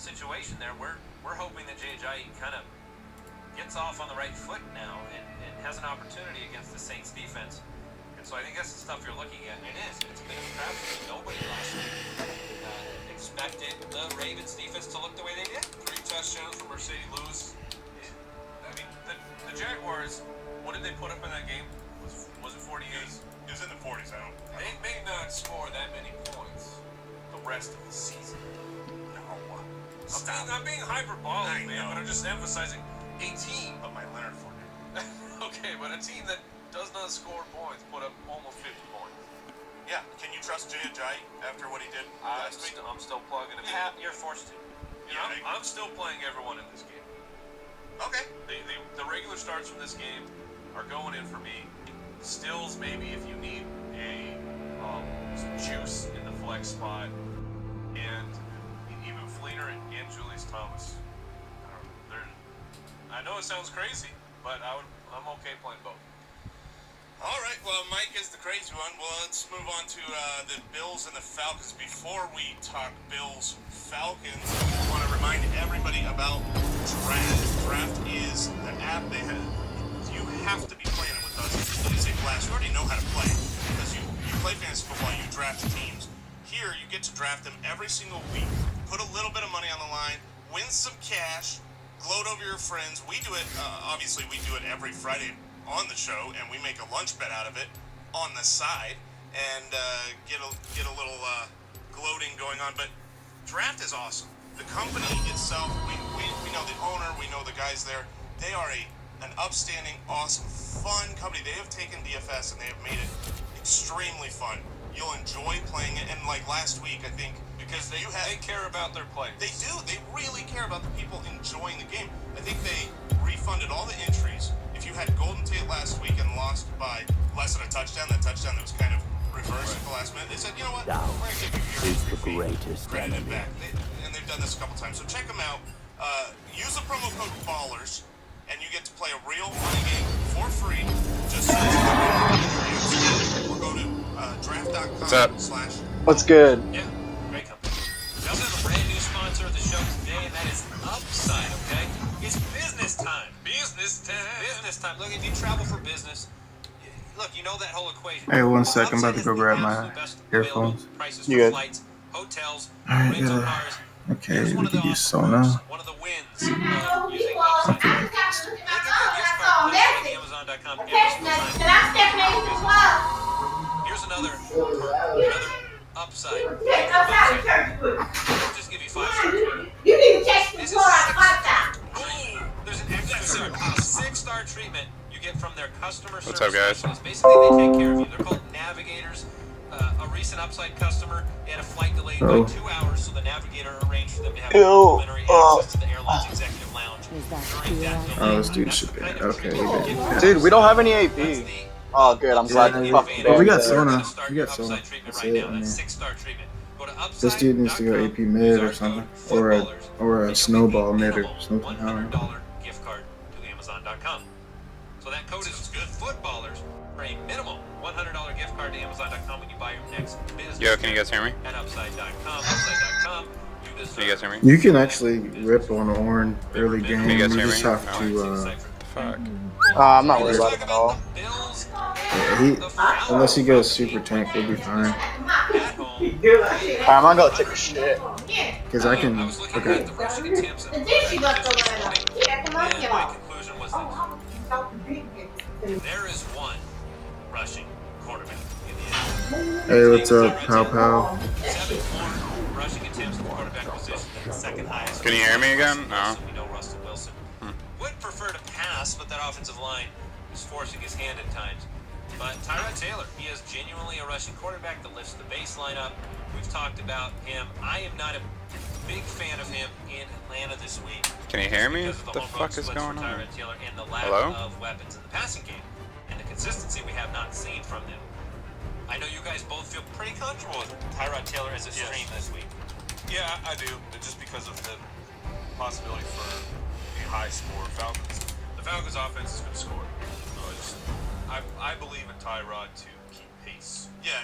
situation there. We're hoping that Jay kind of gets off on the right foot now and has an opportunity against the Saints defense. And so I think that's the stuff you're looking at. It is. It's been a tragedy. Nobody last week expected the Ravens defense to look the way they did. 3 touchdowns from Mercedes Lewis. I mean, the Jaguars, what did they put up in that game? Was it 48? It was in the 40s. They may not score that many points the rest of the season. I'm being hyperbolic, man, but I'm just emphasizing a team. But my Leonard Fournette. Okay, but a team that does not score points put up almost 50 points. Yeah, can you trust Jay after what he did last week? I'm still plugging him. You're forced to. I'm still playing everyone in this game. Okay. The regular starts from this game are going in for me. Stills, maybe if you need some juice in the flex spot, and even Fleener and Julius Thomas. I know it sounds crazy, but I'm okay playing both. All right, well, Mike is the crazy one. Well, let's move on to the Bills and the Falcons. Before we talk Bills-Falcons, I want to remind everybody about Draft. Draft is the app they have. You have to be playing it with us. It is a blast. You already know how to play because you play fantasy football, you draft teams. Here, you get to draft them every single week. Put a little bit of money on the line, win some cash, gloat over your friends. We do it, obviously, we do it every Friday on the show, and we make a lunch bet out of it on the side and get a little gloating going on. But Draft is awesome. The company itself, we know the owner, we know the guys there. They are an upstanding, awesome, fun company. They have taken DFS and they have made it extremely fun. You'll enjoy playing it, and like last week, I think, because they care about their players. They do. They really care about the people enjoying the game. I think they refunded all the entries. If you had Golden Tate last week and lost by less than a touchdown, that touchdown that was kind of reversed at the last minute, they said, you know what, we're going to give you your entry fee, credit back. And they've done this a couple times. So check them out. Use the promo code BALLERS, and you get to play a real money game for free. Just search or go to draft.com/. What's good? Yeah, great company. We also have a brand new sponsor of the show today, and that is Upside, okay? It's business time. Business time. Business time. Look, if you travel for business, look, you know that whole equation. Hey, 1 second, I'm about to go grab my earphones. You good? Flights, hotels, Alright, rental cars. okay, we can use Sona. One of the wins using Upside. Okay. Amazon.com. Here's another Upside. Just give you 5 stars. You need to text me for There's an extra 6-star treatment you get from their customer service. What's up, guys? Specialists. Basically, they take care of you. They're called navigators. A recent Upside customer had a flight delayed by 2 hours, so the navigator arranged for them to have complimentary access to the airline's executive lounge. Oh, this dude should be. Okay, we good. Dude, we don't have any AP. Oh, good. I'm glad you fucking But we did got that. Sona. We got Sona. That's it. I mean, this dude needs to go AP mid or something, or a snowball mid or something. I don't know. $100 gift card to Amazon.com. So that code is good footballers for a minimum $100 gift card to Amazon.com when you buy your next business. Yo, can you guys hear me? At Upside.com. Upside.com. Can you guys hear me? You can actually rip on Orn early game. Can you guys You hear just me? have to. Fuck. I'm not worried about it at all. Yeah, unless he goes super tank, we'll be fine. Alright, I'm gonna go take a shit. Cause I can. Okay. The rushing attempts and my conclusion was this. There is one rushing quarterback in the NFL. Hey, what's up, Pow Pow? 7 more rushing attempts at the quarterback position, the second highest. Can you hear me again? No. We know Russell Wilson would prefer to pass, but that offensive line is forcing his hand at times. But Tyrod Taylor, he is genuinely a rushing quarterback that lifts the baseline up. We've talked about him. I am not a big fan of him in Atlanta this week. Can you hear me? Because of What the home fuck run is splits going for on? Tyrod Taylor and the lack Hello? of weapons in the passing game and the consistency we have not seen from them. I know you guys both feel pretty comfortable with Tyrod Taylor as a stream this week. Yeah, I do. Just because of the possibility for a high score Falcons. The Falcons offense is going to score. So I believe in Tyrod to keep pace. Yeah,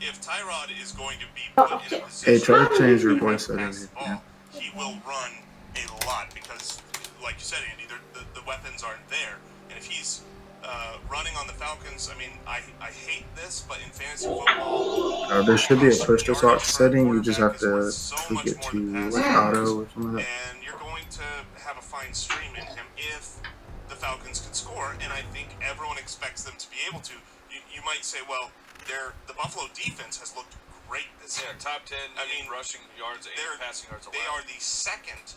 if Tyrod is going to be put in a position Hey, try to change your voice to pass settings. the ball, he will run a lot because, like you said, Andy, the weapons aren't there. And if he's running on the Falcons, I mean, I hate this, but in fantasy football, There should be a push yardage assault per setting. You just quarterback have is worth to so tweak much it more to than like passing auto yards. or something like that. And you're going to have a fine stream in him if the Falcons can score, and I think everyone expects them to be able to. You might say, well, the Buffalo defense has looked great this year. top 10 rushing yards and they're- passing yards They are the second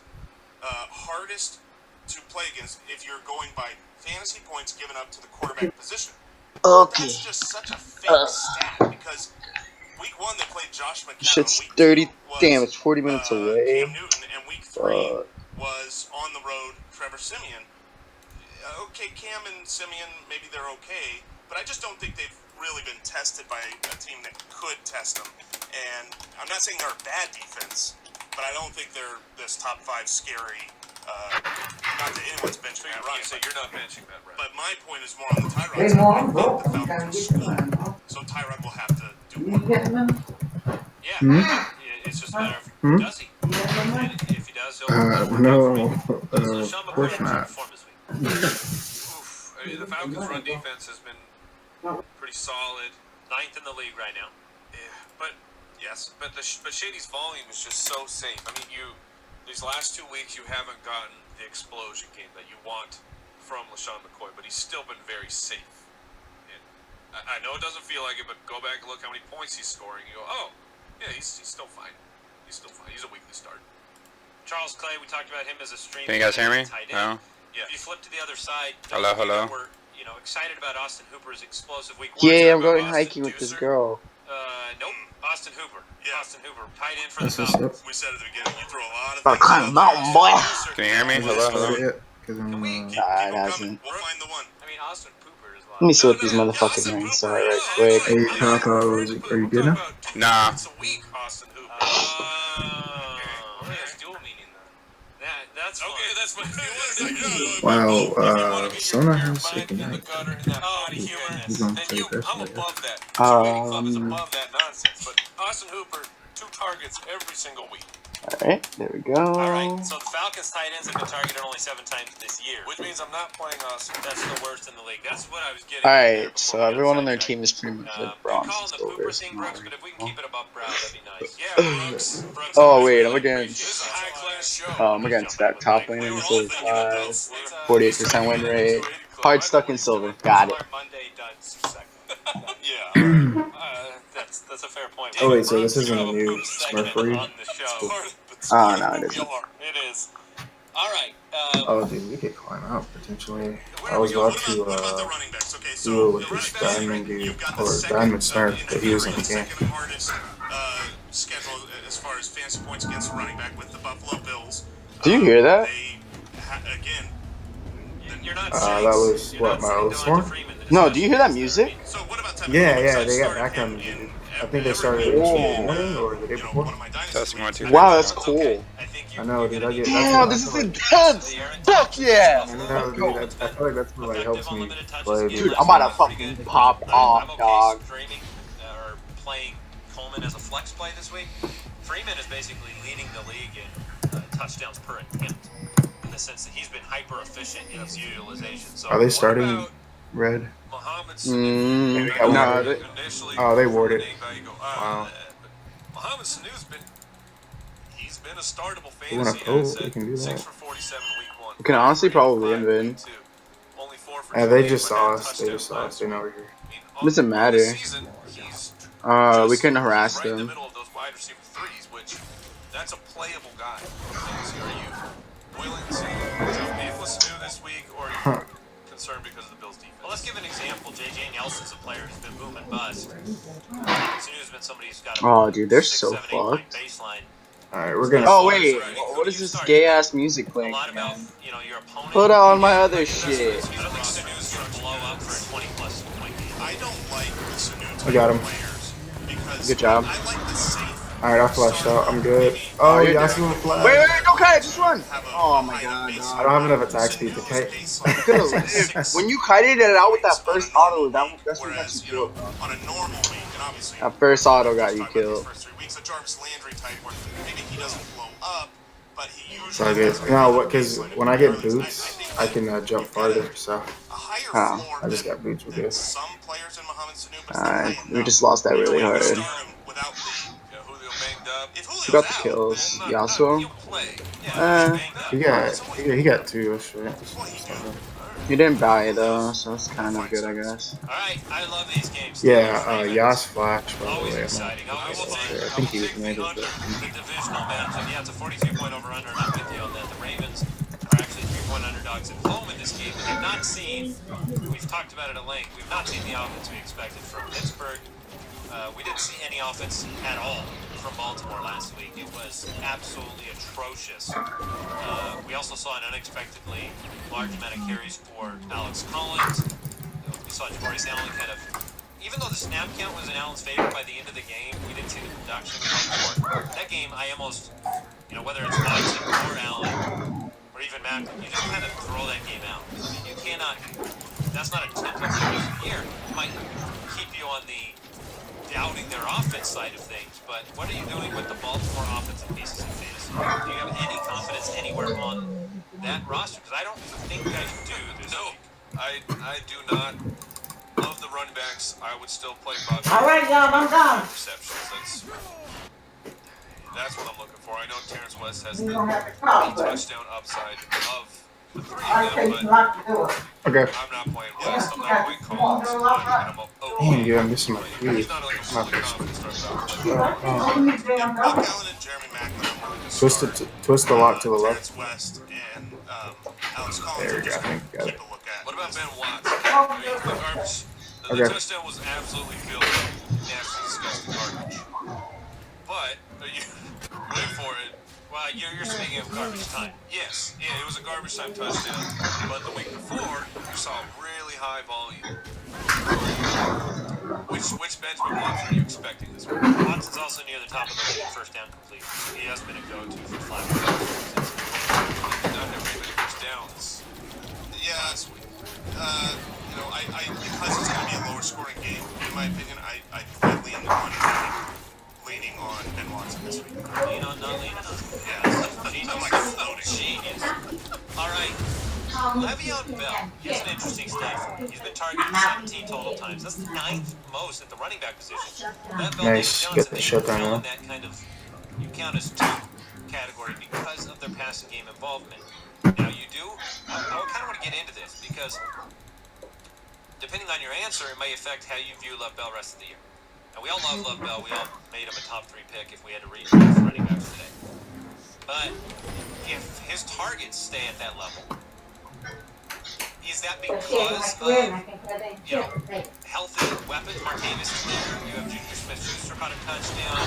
hardest to play against if you're going by fantasy points given up to the quarterback position. Okay. That's just such a fake stat because week 1 they played Josh McCown. Shit's Week 30. 2 was, Damn, it's 40 minutes Cam away. Newton, and week 3 was on the road Trevor Siemian. Okay, Cam and Siemian, maybe they're okay, but I just don't think they've really been tested by a team that could test them. And I'm not saying they're a bad defense, but I don't think they're this top 5 scary. Not that anyone's benching Matt Ryan. So you're not benching that, right? But my point is more on the Tyrod side. I think the Falcons will score, so Tyrod will have to do more. Yeah, it's just a matter of does he? And if he does, he'll work No, out for me. Does LaShawn of course McCoy not. perform this week? Oof. I mean, the Falcons' run defense has been pretty solid. 9th in the league right now. Yeah, but Shady's volume is just so safe. I mean, these last 2 weeks you haven't gotten the explosion game that you want from LaShawn McCoy, but he's still been very safe. And I know it doesn't feel like it, but go back and look how many points he's scoring. You go, oh, yeah, he's still fine. He's still fine. He's a weekly start. Charles Clay, we talked about him as a stream. Can you guys hear me? Tight No. end. Yeah. If you flip to the other side, Hello, hello. We're excited about Austin Hooper's explosive week 1. Yeah, I'm going Austin hiking with this Deucer? girl. Nope. Austin Hooper. Yeah. Austin Hooper, tight end for the That's what's Falcons. up. We said at the beginning, you throw a lot of About to things climb a out mountain, there. boy. Can you hear me? Hello, hello. Because I'm Keep Nah, it them coming. hasn't. We'll find the one. I mean, Austin Hooper is Let me see what these motherfuckers are inside right quick. Hey, Papa, are you good now? Nah. It's a week, Austin Hooper. There's dual meaning though. That's fun. Okay, that's what it was. Wow, Sona has sick in the night. gutter and that body He's humor. gonna And take this, I'm I guess. above that. 280 Club is Um, above that nonsense. But Austin Hooper, 2 targets every single week. Alright, there we go. All right, so the Falcons tight ends have been targeted only 7 times this year. Which means I'm not playing Austin. That's the worst in the league. That's what I was getting. Alright, so everyone on their team is pretty much like We're bronze calling the Hooper soldiers. thing, Brooks, but if we can keep it above brow, that'd be nice. Yeah, Brooks. Oh, I wait, I'm really against- appreciate it. This is a high-class show. I'm against that top laner, this is 48% win rate. Hard stuck in silver. Got it. Monday done second. Yeah. That's a fair point. Oh, wait, so this isn't a new Smurf read? on the show. Oh, no, it isn't. It is. All right. Oh, dude, we could climb out potentially. Where I do was we go? about What about the to running backs? Okay, do so it with the this running backs, diamond dude, you've got the or second, diamond Smurf, in but he was in theory, the game. second hardest schedule as far as fantasy points against the running back with the Buffalo Bills. Do you hear that? Again, You're not That was, what, my oldest one? No, do you hear that music? so what about Yeah, they got background music. I think they started this morning or the day before. Testing 1, 2. Wow, that's cool. I know, dude, I get Damn, this is intense! Fuck yeah! I know, dude, I feel like that's what like, helps me play. Dude, I'm about to fucking pop off, dog. Streaming or playing Coleman as a flex play this week. Freeman is basically leading the league in touchdowns per attempt in the sense that he's been hyper efficient in his utilization. So Are they starting red? No, Oh, they warded. Wow. Mohamed Sanu's he's been a startable They wanna fantasy pull, asset. they can do 6 that. for 47 week 1. We can honestly probably win, Only 4 for They 28, just but saw had us. They just saw us. They're not over here. I mean, Doesn't on matter. this season, he's we just- couldn't harass right in the them. middle of those wide receiver threes, which that's a playable guy. So are you willing to jump in with Sanu this week, or are you concerned because of the Bills' defense? Well, let's give an example. J.J. Nelson's a player who's been boom and bust. Sanu's been somebody who's got a Oh, dude, they're 6, so 7, 8 point fucked. baseline. Alright, we're gonna. Oh, wait. What is this gay ass music A playing? lot about your opponent. Put on my other shit. I don't think Sanu's going to blow up for a 20-plus point game. I don't like the Sanu I got him. players because Good job. I like the safe. Alright, I flashed out. I'm good. Oh, you're yeah, I dead. see one flash. Wait, don't kite, just run! Oh my god, I dog. don't have enough attack speed to kite. When you kited it out with that first auto, that's what got Whereas, you killed, bro. on a normal week, and obviously That first auto got you talking about killed. these first 3 weeks, a Jarvis Landry type where maybe he doesn't blow up, but he So I usually get doesn't no have what a because baseline when of I get endurance. boots, I think can that jump you've got farther. So a higher Oh, floor I just than, got boots with than this. some players in Muhammad Sanu, but still high we enough. just lost that Maybe really we can hard. start him without the. Yeah, Julio banged up. If Who Julio's got the out, kills? Well, not Yasuo? he'll play. Yeah, he's Uh, banged up. He got 2. That's right. what he do? he didn't buy though, so it's kind of good, I guess. All right, I love these games. Yeah, Steelers, Ravens. Yas Flash, by the Always way. exciting. Always fun. I think he was the native, under. but The divisional matchup. Yeah, it's a 42-point over/under, and I'm with you on that. The Ravens are actually 3-point underdogs at home in this game. We have not seen. We've talked about it at length. We've not seen the offense we expected from Pittsburgh. We didn't see any offense at all from Baltimore last week. It was absolutely atrocious. We also saw an unexpectedly large amount of carries for Alex Collins. We saw Jabari Allen kind of, even though the snap count was in Allen's favor by the end of the game, we didn't see the production for that game. I almost, whether it's Watson or Allen or even Mack, you just kind of throw that game out. I mean, you cannot. That's not a typical year. It might keep you on the doubting their offense side of things, but what are you doing with the Baltimore offensive pieces in fantasy? Do you have any confidence anywhere on that roster? Because I don't think I do this No, week. I do not. Of the running backs, I would still play Bobby. All right, y'all, I'm done. Receptions. That's what I'm looking for. I know Terrence West has We the don't have to talk, but touchdown upside of the three I'll of take them, you but out the door. okay. I'm not playing West. I'm not playing Collins. Damn, dude, I'm missing my He's keys. not like a fully confident starter. Open these damn Buck doors. Allen and Jeremy Macklin are willing to Twist the lock to the Terrence left. West and Alex Collins. There we are go. just I think we got keep it. a look at. What about Ben Watts? The Okay. touchdown was absolutely filled with nasty, disgusting garbage. But you wait for it. Well, you're speaking of garbage time. Yes, yeah, it was a garbage time touchdown. But the week before, you saw really high volume. Which Benjamin Watson are you expecting this week? Watson's also near the top of the league in first down complete. He has been a go-to for flat. He did not have very many first downs Yeah, last week. because it's going to be a lower scoring game, in my opinion, I leaning on Ben Watson this week. Lean on, not leaning on. Yeah, I'm like floating. Genius. All right. Le'Veon Bell, he has an interesting stat for me. He's been targeted 17 total times. That's the 9th most at the running back position. That Bell, Nice. David Get Johnson, the shutdown fell in now. that kind of, you count as 2 category because of their passing game involvement. Now you do, I kind of want to get into this because depending on your answer, it may affect how you view Lev Bell rest of the year. And we all love Lev Bell. We all made him a top 3 pick if we had to read his running backs today. But if his targets stay at that level, is that because of, healthy weapons? Martavis is there. You have Junior Smith-Schuster caught a touchdown.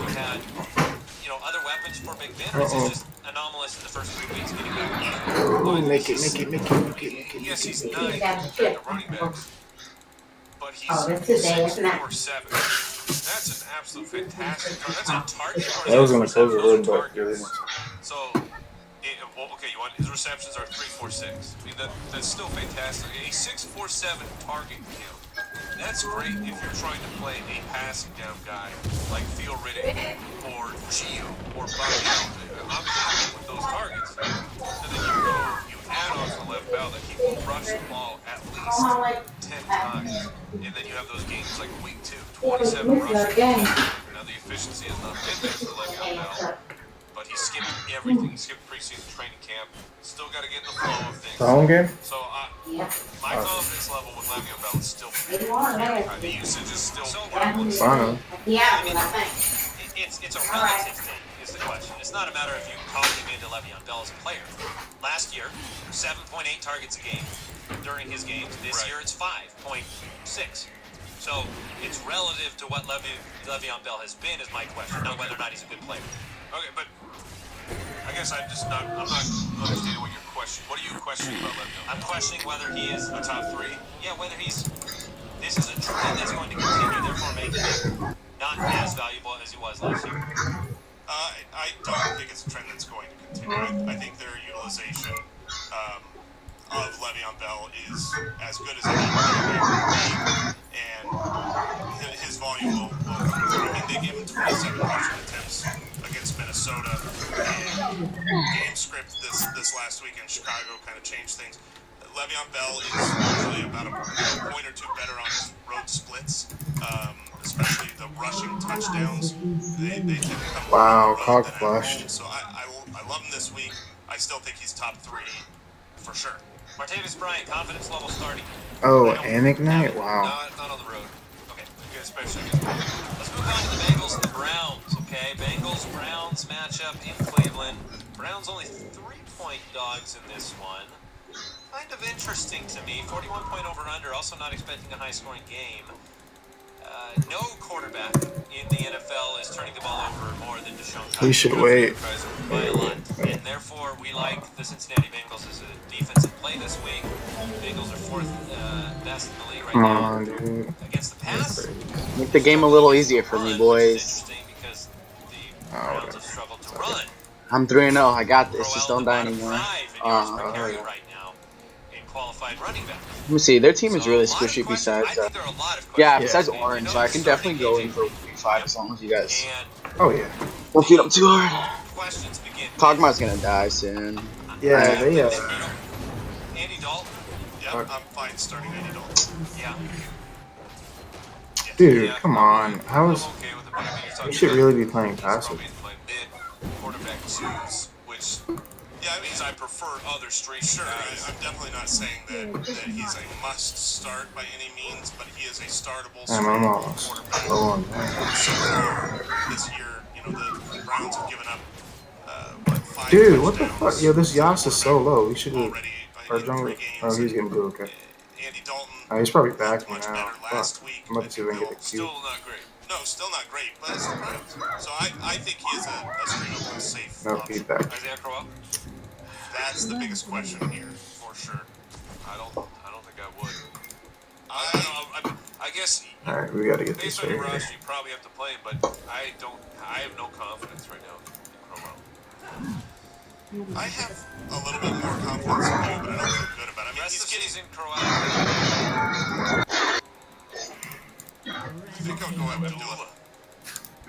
You had, other weapons for Big Ben. Or is this just anomalous in the first 3 weeks getting back? Oh, make it. Yes, he's 9 at the running backs. But he's Oh, that's his day, isn't it? 6'4", 7". That's an absolute fantastic target. That's a target. That was gonna close the Those are road, but targets. So, okay, you want his receptions are 3, 4, 6. I mean, that's still fantastic. A 6, 4, 7 target count. That's great if you're trying to play a passing down guy like Theo Riddick or Gio or Bobby Allen. I'm happy with those targets. And then you add on to Lev Bell that he will rush the ball at least 10 times. And then you have those games like week 2, 27 rushes. Now the efficiency has not been there for Le'Veon Bell, but he skipped everything. He skipped preseason training camp. Still got to get in the flow of things. The home game? So my confidence level with Le'Veon Bell is still very high. The usage is still Fine. It's a relative thing, is the question. It's not a matter of you talking into Le'Veon Bell as a player. Last year, 7.8 targets a game during his games. This year, it's 5.6. So it's relative to what Le'Veon Bell has been, is my question, not whether or not he's a good player. Okay, but I guess I'm not understanding what you're questioning. What are you questioning about Le'Veon? I'm questioning whether he is a top 3. Yeah, whether this is a trend that's going to continue, therefore making him not as valuable as he was last year. I don't think it's a trend that's going to continue. I think their utilization of Le'Veon Bell is as good as any, and his volume will come through. I mean, they gave him 27 rushing attempts against Minnesota, and last week in Chicago kind of changed things. Le'Veon Bell is usually about a point or two better on his road splits, especially the rushing touchdowns. They tend to come more on Wow, the road cock than at flashed. home. So I love him this week. I still think he's top 3 for sure. Martavis Bryant, confidence level starting. Oh, and Ignite? Wow. Not on the road. Okay, good, especially against the Bengals. Let's move on to the Bengals and the Browns, okay? Bengals-Browns matchup in Cleveland. Browns only 3-point dogs in this one. Kind of interesting to me. 41-point over-under, also not expecting a high-scoring game. No quarterback in the NFL is turning the ball over more than Deshaun Kaiser. We should wait. By a lot. And therefore, we like the Cincinnati Bengals as a defensive play this week. Bengals are 4th best in the league right Come now. on, dude. Against the pass, Make the game a little easier for me, boys. because the Browns have struggled to run. I'm 3-0. I got this. Just Crowell, don't die the anymore. bottom 5 in yards per carry yeah. right now in qualified running back. Let me see. Their team is So, really a lot of squishy questions. besides I think there are a lot of yeah, questions. besides And Orange. you So I can definitely go in for AJ. week 5 as long as you guys And Oh, yeah. don't feed them too hard. questions begin. Kog'Maw's gonna die soon. Yeah, they, Andy Dalton. Yeah, Fuck. I'm fine starting Andy Dalton. Yeah. dude, Yeah, come on. How is... I'm okay with it, but I mean, you're talking We should about really be playing he's passive. probably my mid quarterback twos, which Yeah, I mean, Means I prefer other street sure, guys. I'm definitely not saying that he's a must start by any means, but he is a startable Damn, I'm almost quarterback. low on that. So far this year, you know, the Browns have given up, what, 5 Dude, what the touchdowns fuck? Yo, this to the Yas is so quarterback low. We should have... already Our in jungle... 3 games. Oh, he's getting blue, okay. Andy Dalton Oh, he's probably back looked much now. better Fuck. last week. I'm about to see if I can get the Still Q. not great. No, still not great, but it's the Browns. So I think he is a straight up safe No option. feedback. Isaiah Crowell. That's the biggest question here, for sure. I don't think I would. I I guess Alright, we gotta get this based on right your here. roster, you probably have to play him, but I have no confidence right now in Crowell. I have a little bit more confidence in you, but I don't feel good about it. I mean, Rest he's of getting. season Crowell. I think I'll go Abdullah.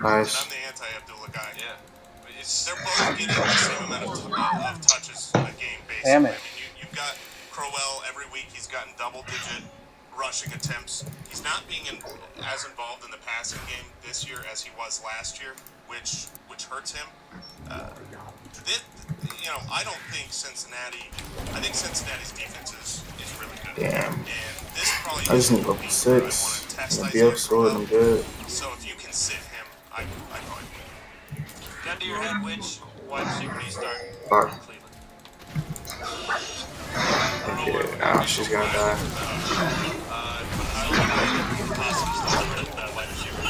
Nice. And I'm the anti-Abdullah guy. Yeah. But They're both getting the same amount of touches a game, basically. Damn it. I mean, you've got Crowell every week. He's gotten double-digit rushing attempts. He's not being as involved in the passing game this year as he was last year, which hurts him. I don't think Cincinnati. I think Cincinnati's defense is really good. Damn. And this probably I just is need the level week where I want 6. to test The Isaiah BF sword, I'm good. So if you can sit him, I probably would. Gun to your head, which wide receiver do you start Fuck. in Cleveland? Okay, now she's gonna die. Wide receiver.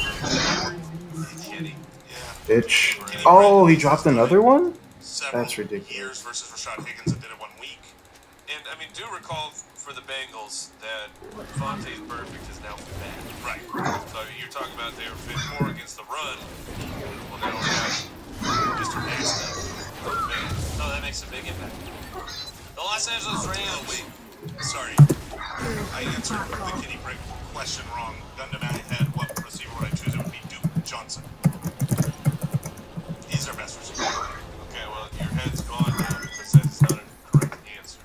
Kitty. Yeah. Bitch. Oh, he dropped another one? Several That's ridiculous. years versus Rashad Higgins that did it 1 week. And I mean, do recall for the Bengals that Vontae's perfect is now bad. Right. So you're talking about they were fit poor against the run. Well, they don't have Mr. Nasty. No, that makes a big impact. The Los Angeles Rams. Wait. Sorry. I answered the Kitty break question wrong. Gun to my head, what receiver would I choose? It would be Duke Johnson. He's our best receiver. Okay, well, your head's gone now because that's not a correct answer.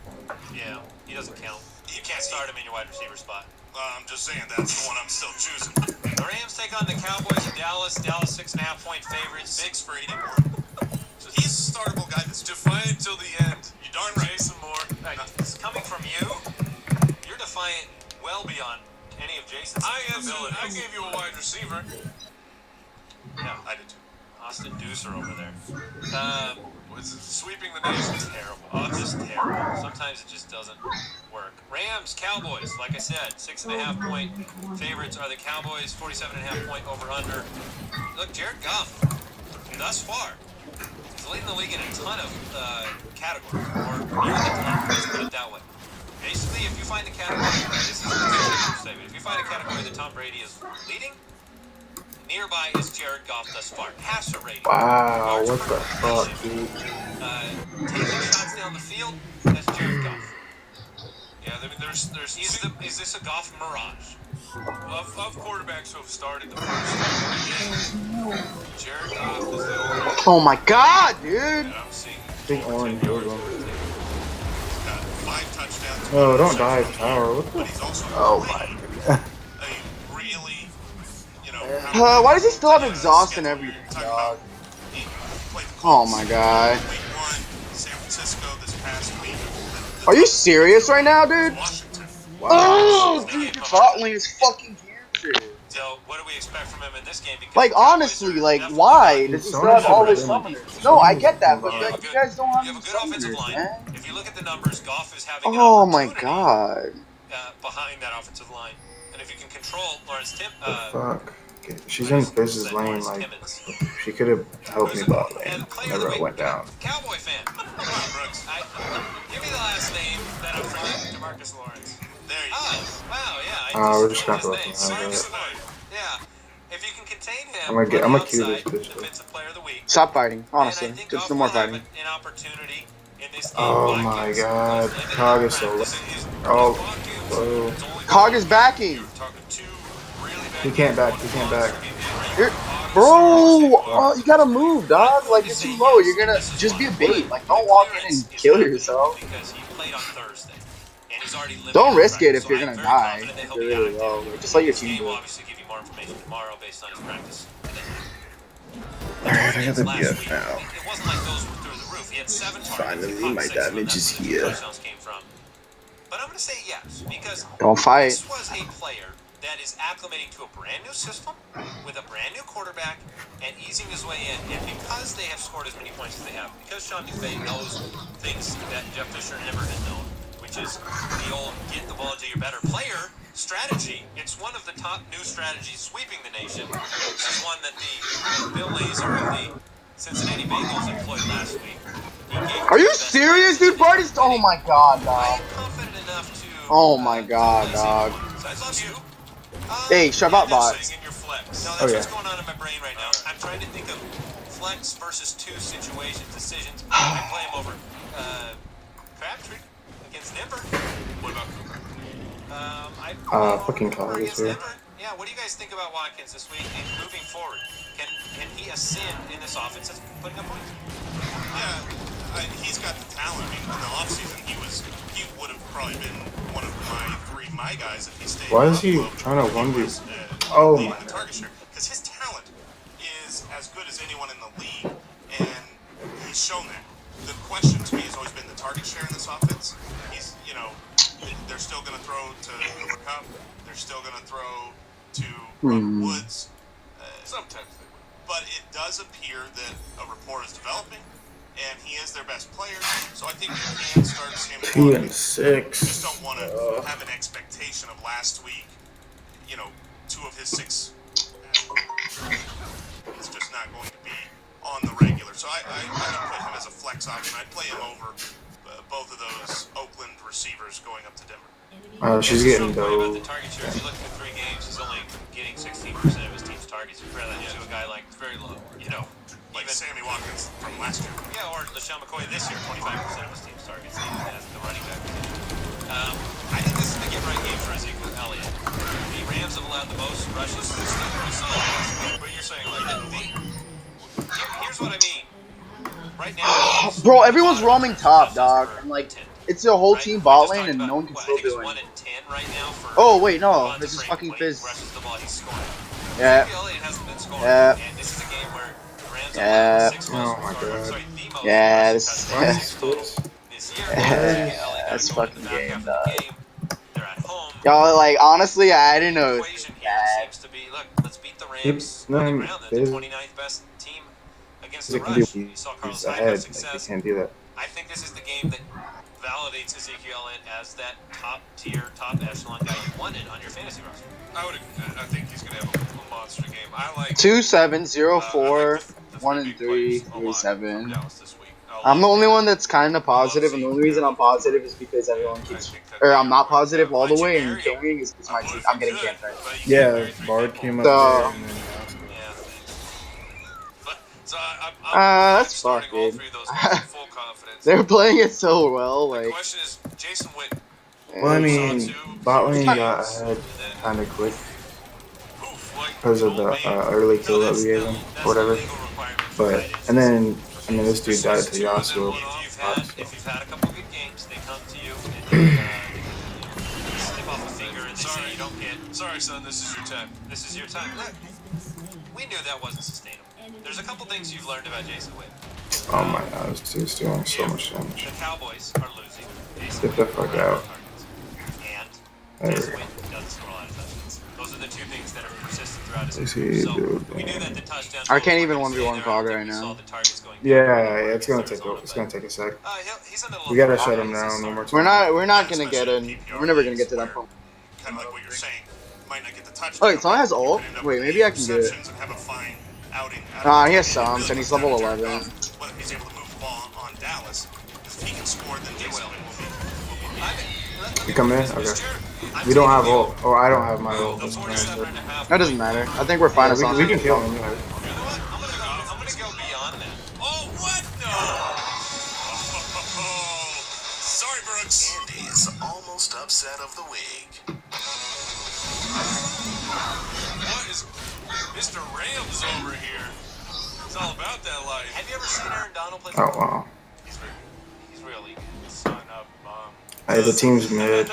Yeah, he doesn't count. You can't start him in your wide receiver spot. I'm just saying that's the one I'm still choosing. The Rams take on the Cowboys in Dallas. Dallas 6.5-point favorites. 6 for 81. So he's a startable guy that's Defiant till the end. You darn right. Jason Moore. It's coming from you. You're defiant well beyond any of Jason's I abilities. gave you a wide receiver. Yeah, I did too. Austin Deucer over there. Was sweeping the nation. Terrible. Oh, just terrible. Sometimes it just doesn't work. Rams, Cowboys. Like I said, 6.5-point favorites are the Cowboys. 47.5-point over/under. Look, Jared Goff, thus far, he's leading the league in a ton of categories, or near the top. Let's put it that way. Basically, if you find a category, this is a statement. If you find a category that Tom Brady is leading, nearby is Jared Goff thus far. Passer rating. Wow, Yards what per the fuck, completion. dude? Taking shots down the field, that's Jared Goff. Yeah, I mean, there's Is this a Goff mirage? of quarterbacks who have started the first game. Jared Goff is the only Oh my god, dude! that I'm seeing. Big orange, here we go. No, don't die, tower. What But the? he's also Oh playing my. a really, you know, Why does he still have uh, exhaust and schedule. everything, Talking dog? about he played the Oh Colts my god. week 1, San Francisco this past week. The Are you toughest serious right now, was dude? Washington. Oh, dude, your bot lane is fucking cancer. So what do we expect from him in this game? Because Like, the Cowboys honestly, are like, definitely why not- does he Dude, still Sony have all should've his been- summoners? No, I Sony get that, was but on. like, you guys don't have You any have a good offensive summoners, line. man. If you look at the numbers, Goff is having an Oh my opportunity god. behind that offensive line, and if you can control Lawrence The fuck? Okay, she's in Fizz's lane. Like, she could have helped me bot lane whenever I went down. Cowboy fan. Come on, Brooks. Give me the last name that I'm forgetting. DeMarcus Lawrence. There you Oh, wow, yeah. We're just gonna have to let his them name. have Marcus it. Lawrence. Yeah. If you can contain him, I'm gonna on the queue this outside, bitch up. defensive player of the week. Stop fighting, And I honestly. think Just Goff no more will have fighting. an opportunity in this game. Oh my god, Cog is so low. Oh, whoa. Cog is backing. He can't back. He can't back. Bro, you gotta move, dog. Like, you're too low. You're gonna just be a bait. Like, don't walk in and kill yourself. Because he played on Thursday, and he's already living Don't in risk it practice. if you're So gonna I'm very die. confident that If he'll you're be really active. low. Just let your This team game do will it. obviously give you more information tomorrow based on his practice. Alright, I got the Last BF week, now. It wasn't like those were through the roof. He had 7 targets. Finally, He caught my 6 of them. damage That's is where the here. touchdowns came from. But I'm going to say yes, because Don't fight. this was a player that is acclimating to a brand new system with a brand new quarterback and easing his way in. And because they have scored as many points as they have, because Sean McVay knows things that Jeff Fisher never had known, which is the old get the ball to your better player strategy. It's one of the top new strategies sweeping the nation. This is one that the Bill Lazor of the Cincinnati Bengals employed last week. He gave Are you the best serious, players dude? Party's. Oh my god, I dog. am confident enough to. Oh my god, dog. So I love you. Hey, shove out bots. In your flex. No, that's Oh, yeah. what's going on in my brain right now. I'm trying to think of flex versus 2 situations, decisions. I play him over Crabtree against Nipper. What about Cooper? Fucking Cog is here. Yeah, what do you guys think about Watkins this week and moving forward? Can he ascend in this offense that's putting up points? Yeah, he's got the talent. I mean, in the offseason, he would have probably been one of my guys if he stayed. Why is he trying to 1v? Oh my the target share, because his talent is as good as anyone in the league, and he's shown that. The question to me has always been the target share in this offense. He's, they're still going to throw to Cooper Kupp. They're still going to throw to Robert Woods. Sometimes they will. But it does appear that a rapport is developing, and he is their best player. So I think you can start seeing him. You just 2-6. don't want to have an expectation of last week. 2 of his 6. It's just not going to be on the regular. So I would put him as a flex option. I'd play him over both of those Oakland receivers going up to Denver. She's getting So about the dope. target share. If you look at the 3 games, he's only getting 16% of his team's targets. Compare that to a guy like it's very low. Like Sammy Watkins from last year. Yeah, or LaShawn McCoy this year, 25% of his team's targets as the running back. I think this is the get-right game for Ezekiel Elliott. The Rams have allowed the most rushes. They're still pretty solid. But you're saying, here's what I mean. Right now, Bro, everyone's roaming top, dog. And like, it's a whole team bot lane and no one can still do it. it. Right now for Oh, wait, no. This is fucking Fizz. the ball, he's scoring. Yeah. Ezekiel Elliott hasn't been scoring. Yeah. And this is a game where the Rams Yeah. have 6 most, Oh my or, God. sorry, the most Yeah, rushing this- touchdowns total this year. Yeah, Ezekiel Elliott that's got going fucking in the back game, half of dog. the game. They're at home. Y'all, like, honestly, I didn't know. The It was equation here bad. seems to be, look, let's beat the Rams No, on the ground. They're the Fizz- 29th best team against They the can rush. do You saw Carlos he's Hyde ahead. have Like, they success. can't do that. I think this is the game that validates Ezekiel Elliott as that top-tier, top-echelon guy you wanted on your fantasy roster. I think he's going to have a monster game. I like 2, 7, 0, I 4, like the 1 and big 3, plays a 3, lot 7. from Dallas this week. I'm the only one that's kind of positive, and the only reason I'm positive is because everyone keeps, or I'm not positive all the way, and carrying is because my team, I'm getting camped right. Yeah, Bard came up So- there and then Yeah, But, so I'm That's starting fuck, all dude. 3 of those guys with full confidence. They're playing it so well, The like. question is, Jason Witten. Well, I mean, bot lane got Yes. ahead kind of quick Oof, like, because of the early kill that we gave him, or whatever. But and then this dude died to Yasuo. If you've had a couple good games, they come to you and they say you don't get. Sorry, son. This is your time. This is your time. Look, we knew that wasn't sustainable. There's a couple things you've learned about Jason Witt. Oh my god, this dude's doing so much The damage. Cowboys are losing. Jason Get the Witt fuck will have out. targets. And There we Jason go. Witt doesn't score a lot of touchdowns. Those are the two things that are persistent throughout his Is career. he So doing we knew that? that the touchdowns. I can't even were gonna 1v1 stay there. Cog I don't right think we saw now. the targets going Yeah, down yeah, it's gonna take Arizona, it's gonna take a sec. he's in the middle We gotta of the shut pack. him He's a down one more starter. time. We're not gonna get in. We're never gonna get to that point. Kind of like what you're saying. Might not get the touchdown. Wait, someone has but you ult? could end up Wait, with maybe I 8 can get it. receptions and have a fine outing. He has some, and he's level 11. Whether he's able to move the ball on Dallas, because if he can score, then Jason will be. You come in? Okay. We don't have ult. Or I don't have my ult. The That's fine. 47 and a half. That doesn't matter. I think we're fine Yeah, as long we as can kill him. Yeah. You know what? I'm gonna go beyond that. Oh, what? No. Sorry, Brooks. Andy's almost upset of the week. What is Mr. Rams over here? It's all about that life. Have you ever seen Aaron Donald play Oh football? wow. He's really good. Son of mom. Hey, the team's mid.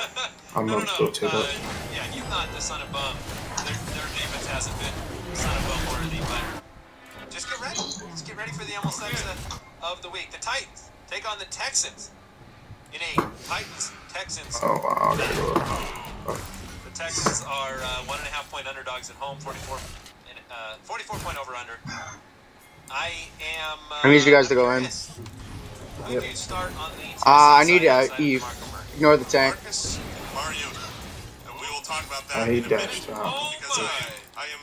I'm No, gonna go take it. yeah, he's not the son of bum. Their defense hasn't been son of bum worthy, but just get ready. Just get ready for the almost upset of the week. The Titans take on the Texans in a Titans-Texans. Oh wow. I gotta go. The Texans are 1.5 point underdogs at home, 44 point over under. I am. I need you guys to go in. curious. Who do you start on the I Tennessee need side outside of Eve. DeMarco Murray? Ignore the tank. Marcus Mariota. And we will talk about that He in a minute. dashed out. Oh Because my. I am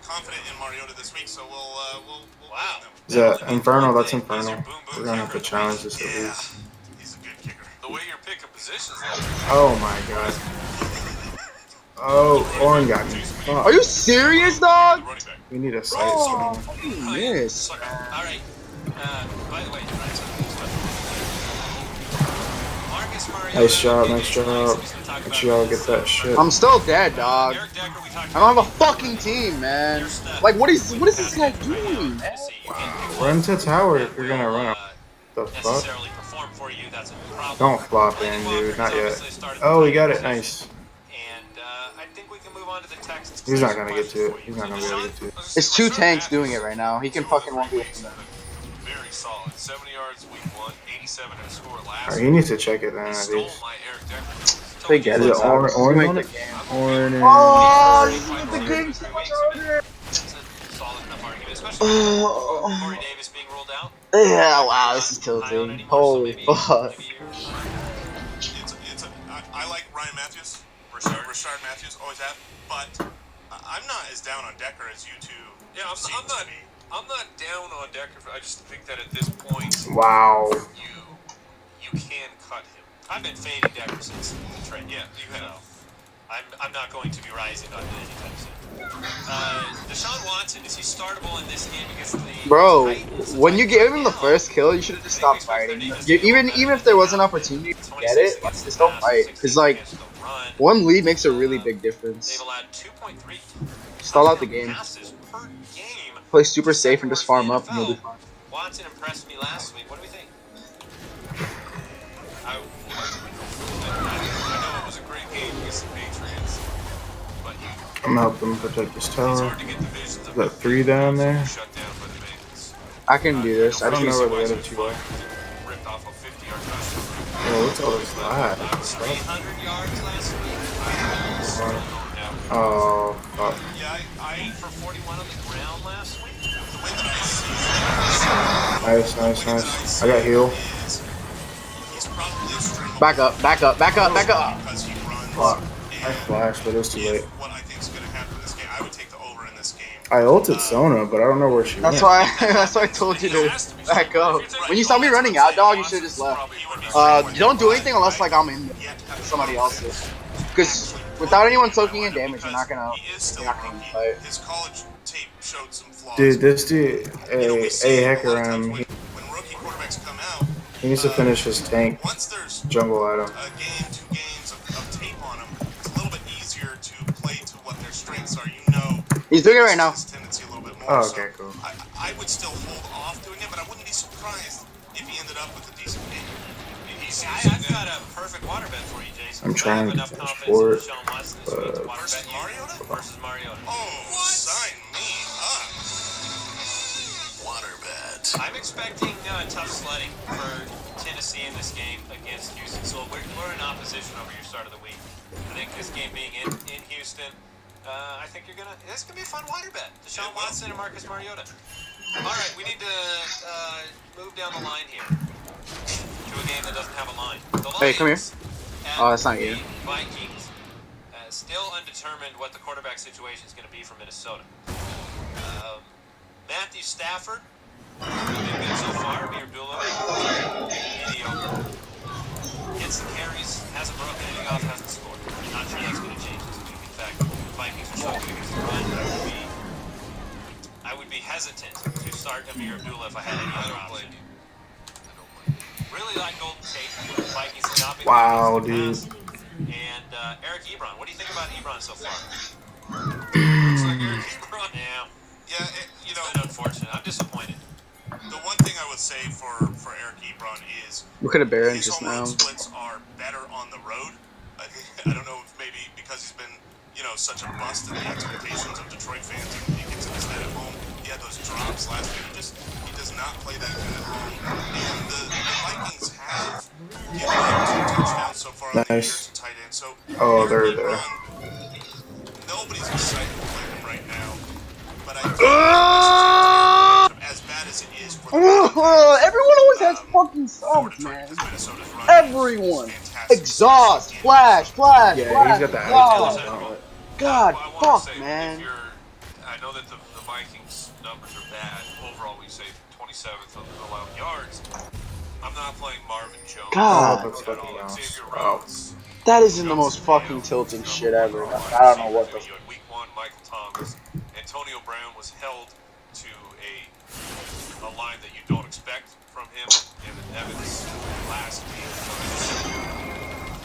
confident in Mariota this week, so we'll Wow. Is that Inferno? That's Inferno. We're gonna have to challenge this at Yeah, least. he's a good kicker. The way you're picking positions. Oh my god. Oh, Oren got me. Fuck. Are you serious, dog? Running back. We need a sight Oh, swing. fucking miss. All right. By the way, Marcus Mariota. Nice job, nice job. Make sure y'all get that shit. I'm still dead, dog. Eric Decker, we talked I don't have a fucking team, man. Like, what is this guy doing? Run to tower if you're gonna run. The fuck? necessarily perform for you. That's a problem. Don't flop in, dude. Not yet. Oh, he got it. Nice. And I think we can move on to the Texans. He's not gonna get to it. He's not gonna be able to get to it. It's two tanks doing it right now. He can fucking won't do it. Very solid. 70 yards week 1, 87 in a score last Alright, he needs to check it then He at stole least. my Eric Decker. They get Is it. it Oren on Make it? the game. Oren and... Oh, this is the game so much harder. That's a solid enough argument, especially with Corey Davis being ruled out. Yeah, wow, this is tilting. Holy fuck. I like Ryan Matthews, Rashard Matthews, always have, but I'm not as down on Decker as you two. Yeah, seem I'm to not. be. I'm not down on Decker. I just think that at this point, Wow. you can cut him. I've been fading Decker since the trade. Yeah, you have. I'm not going to be rising on it anytime soon. Deshaun Watson, is he startable in this game because the Bro, Titans- when you gave him the first kill, you should have just stopped fighting. Even if there was an opportunity to get it, like, just don't fight. Cause like, one lead makes a really big They've difference. allowed 2.3 Stall out the game. passes per game. Play super safe and just farm up and you'll be fine. Watson impressed me last week. What do we think? I know it was a great game against the Patriots, but I'm gonna help them protect this it's tower. hard to get divisions of That 3 down there. shut down by the Bengals. I can do this. I don't know just, where the other two are. Ripped off a 50-yard touchdown. Oh, what's all this lag? 300 yards last week. Oh, fuck. Yeah, I 8 for 41 on the ground last week. the way that I see Nice. I got heal. is he's probably a string back up. because he runs. Fuck. I And flashed, but it was too late. what I think is going to happen in this game, I would take the over in this game. I ulted Sona, but I don't know where she went. That's why I told you to back up. When you saw me running out, dog, you should have just left. Don't do anything unless like I'm in somebody else's. Because without anyone soaking in damage, you're not gonna He is still you're a not gonna rookie. fight. His college tape showed some flaws. Dude, this dude, You know, we see a a heck lot of times around. when rookie quarterbacks come out, He needs to finish his tank once there's jungle item. a game, 2 games of tape on them, it's a little bit easier to play to what their strengths are. You know, He's doing it right now. his tendency a little bit more. Oh, so okay, cool. I would still hold off doing it, but I wouldn't be surprised if he ended up with a decent game. I've got a perfect water bet for you, Jason. I'm I trying have to enough finish confidence for in it, Deshaun Watson this week to watch Versus bet you Mariota? versus Mariota. Oh, sign me up. Waterbed. I'm expecting tough sledding for Tennessee in this game against Houston. So we're in opposition over your start of the week. I think this game being in Houston, I think this could be a fun water bet. Deshaun Watson and Marcus Mariota. All right, we need to move down the line here to a game that doesn't have a line. The Hey, come here. Lions at Oh, that's not the you. Vikings. Still undetermined what the quarterback situation is going to be for Minnesota. Matthew Stafford, been good so far. Amir Abdullah, mediocre. Gets the carries, hasn't broken anything off, hasn't scored. Not sure that's going to change this week. In fact, the Vikings are so good against the run. I would be hesitant to start Amir Abdullah if I had any other option. Really like Golden Tate. The Vikings have not been Wow, good against the dude. pass. And Eric Ebron, what do you think about Ebron so far? Looks like Eric Ebron. Yeah, Yeah, it's been unfortunate. I'm disappointed. the one thing I would say for Eric Ebron is We could have Baron his just home run now. splits are better on the road. I don't know if maybe because he's been, such a bust in the expectations of Detroit fans, and he gets in his head at home. He had those drops last week. He does not play that good at home. And the Vikings have given up 2 touchdowns so far on the year Nice. to tight end. So Oh, they're Eric there. Ebron, nobody's excited to play him right now. But I think this is a terrible matchup, as bad as it is for the Everyone always has fucking for subs, Detroit, man. because Minnesota's run Everyone. is fantastic. Exhaust, flash, flash, Yeah, flash, he's got the exhaust. attitude. God, I wanna fuck, say, man. I know that the Vikings numbers are bad. Overall, we say 27th on allowed yards. I'm not playing Marvin Jones. God. That's at fucking all. awesome. Xavier Wow. Rhodes. That isn't the most fucking tilting shit ever. I don't know what the. In week 1, Michael Thomas, Antonio Brown was held to a line that you don't expect from him, and Evans last week.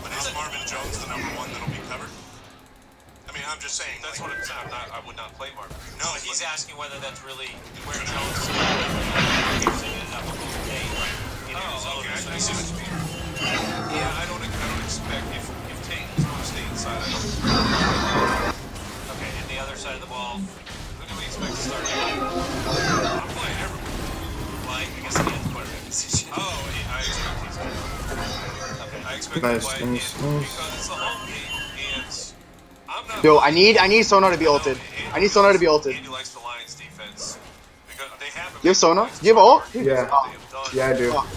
But is Marvin Jones the number 1 that'll be covered? I mean, I'm just saying. That's like, what it's not. I would not play Marvin. No, But he's but- asking whether that's really where Jones ended up with Golden Tate in Arizona. Okay, So I he's see what you mean. Yeah, I don't expect if Tate is going to stay inside. I don't. Okay, and the other side of the ball, who do we expect to start? I'm playing everyone. Like, I guess he has the quarterback decision. Oh, I expect he's going to. Okay. I expect Nice, to play nice, him nice. because it's the home game, and I'm not. Yo, I need Sona to be ulted. I need Sona to be ulted. Andy likes the Lions defense because they have. You have Sona? Do you have ult? Yeah. Oh, Yeah, I do. oh.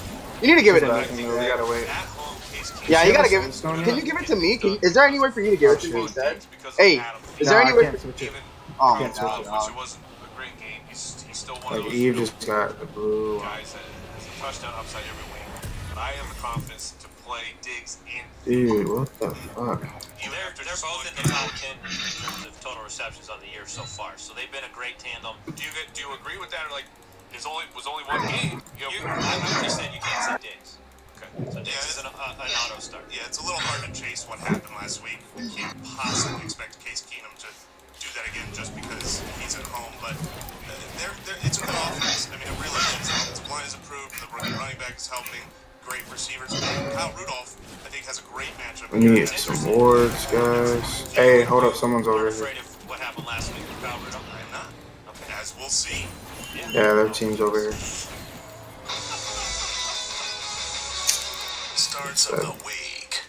You need to give it to Back me. in there, we gotta wait. At home, Case Keenum. Yeah, you gotta give Sona it. Stone Can yet? you give it to me? Is there any way for you to give it to me instead? Because of Hey, Adam. is there Nah, any I way? can't switch it. Even Oh my Can't switch god. it. which it wasn't a great game, he's still one of Like, those Eve just got the blue. guys that has a touchdown upside every week. But I have the confidence to play Diggs in. Dude, what the fuck? They're both in the top 10 in terms of total receptions on the year so far. So they've been a great tandem. Do you agree with that? Or like, was only one game. I'm just saying you can't say Diggs. Okay. So Diggs is an auto start. Yeah, it's a little hard to chase what happened last week. We can't possibly expect Case Keenum to do that again just because he's at home. But it's a good offense. I mean, it really is. The line is improved. The running back is helping. Great receivers. And Kyle Rudolph, I think, has a great matchup. We need some wards, guys. Hey, hold up, someone's I'm over afraid here. of what happened last week with Kyle Rudolph. I'm not. Okay. As we'll see. Yeah, their team's over here. Starts of the week.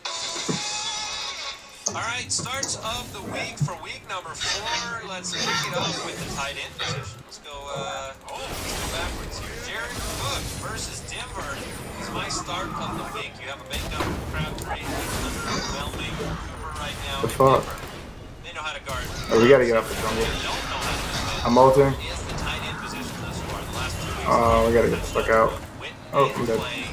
All right, starts of the week for week number 4. Let's kick it off with the tight end position. Let's go backwards here. Jared Cook versus Denver is my start of the week. You have a banged up Crabtree, underwhelming Cooper right now. The fuck? They know how to guard. Oh, we gotta get off the jungle. They don't know how to defend. I'm ulting. Is the tight end position thus far. The last 2 weeks. Oh, we gotta get the fuck out. Went Oh, and I'm dead. play.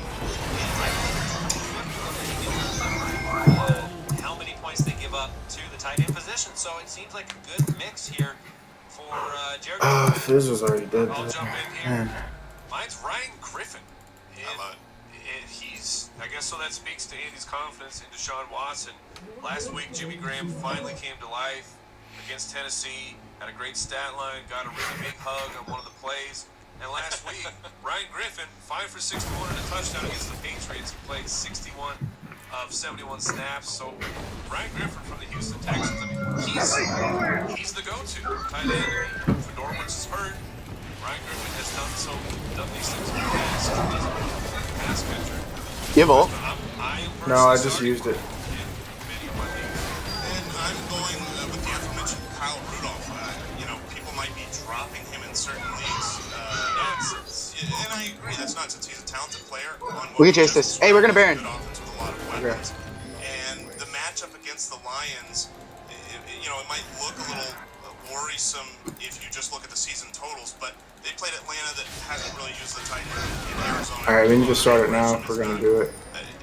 How many points they give up to the tight end position? So it seems like a good mix here for Jared. Ah, Fizz was already dead. I'll jump in here. Man. Mine's Ryan Griffin. I love it. I guess so that speaks to Andy's confidence in Deshaun Watson. Last week, Jimmy Graham finally came to life against Tennessee. Had a great stat line, got a really big hug on one of the plays. And last week, Ryan Griffin, 5 for 61 and a touchdown against the Patriots. He played 61 of 71 snaps. So Ryan Griffin from the Houston Texans, I mean, he's the go-to tight end. I mean, Fedorowicz is hurt. Ryan Griffin has done these things in the past. He's a pass catcher. Give all. No, I just used it. And I'm going with the aforementioned Kyle Rudolph. People might be dropping him in certain leagues. And I agree, that's not since he's a talented player. We can chase this. Hey, we're gonna Baron. Good offense with a lot of weapons. And the matchup against the Lions, it might look a little worrisome if you just look at the season totals, but they played Atlanta that hasn't really used the tight end in Arizona. All right, we need to start it now if we're gonna do it.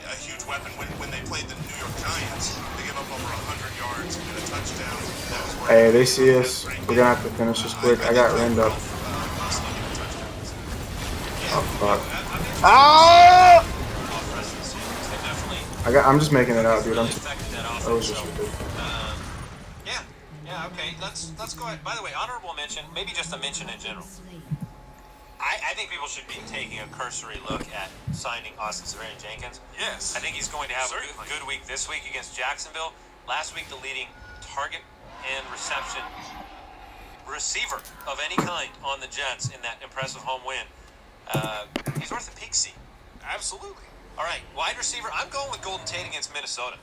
A huge weapon. When they played the New York Giants, they gave up over 100 yards and a touchdown. That was where Hey, they see us. We're gonna have to finish this quick. I got Rend up. Oh fuck. Ah! I'm just making it out, dude. That was just ridiculous. Yeah, okay. Let's go ahead. By the way, honorable mention, maybe just a mention in general. I think people should be taking a cursory look at signing Austin Seferian-Jenkins. Yes. I think he's going to have a good week this week against Jacksonville. Last week, the leading target and reception receiver of any kind on the Jets in that impressive home win. He's worth a peek seat. Absolutely. All right, wide receiver. I'm going with Golden Tate against Minnesota.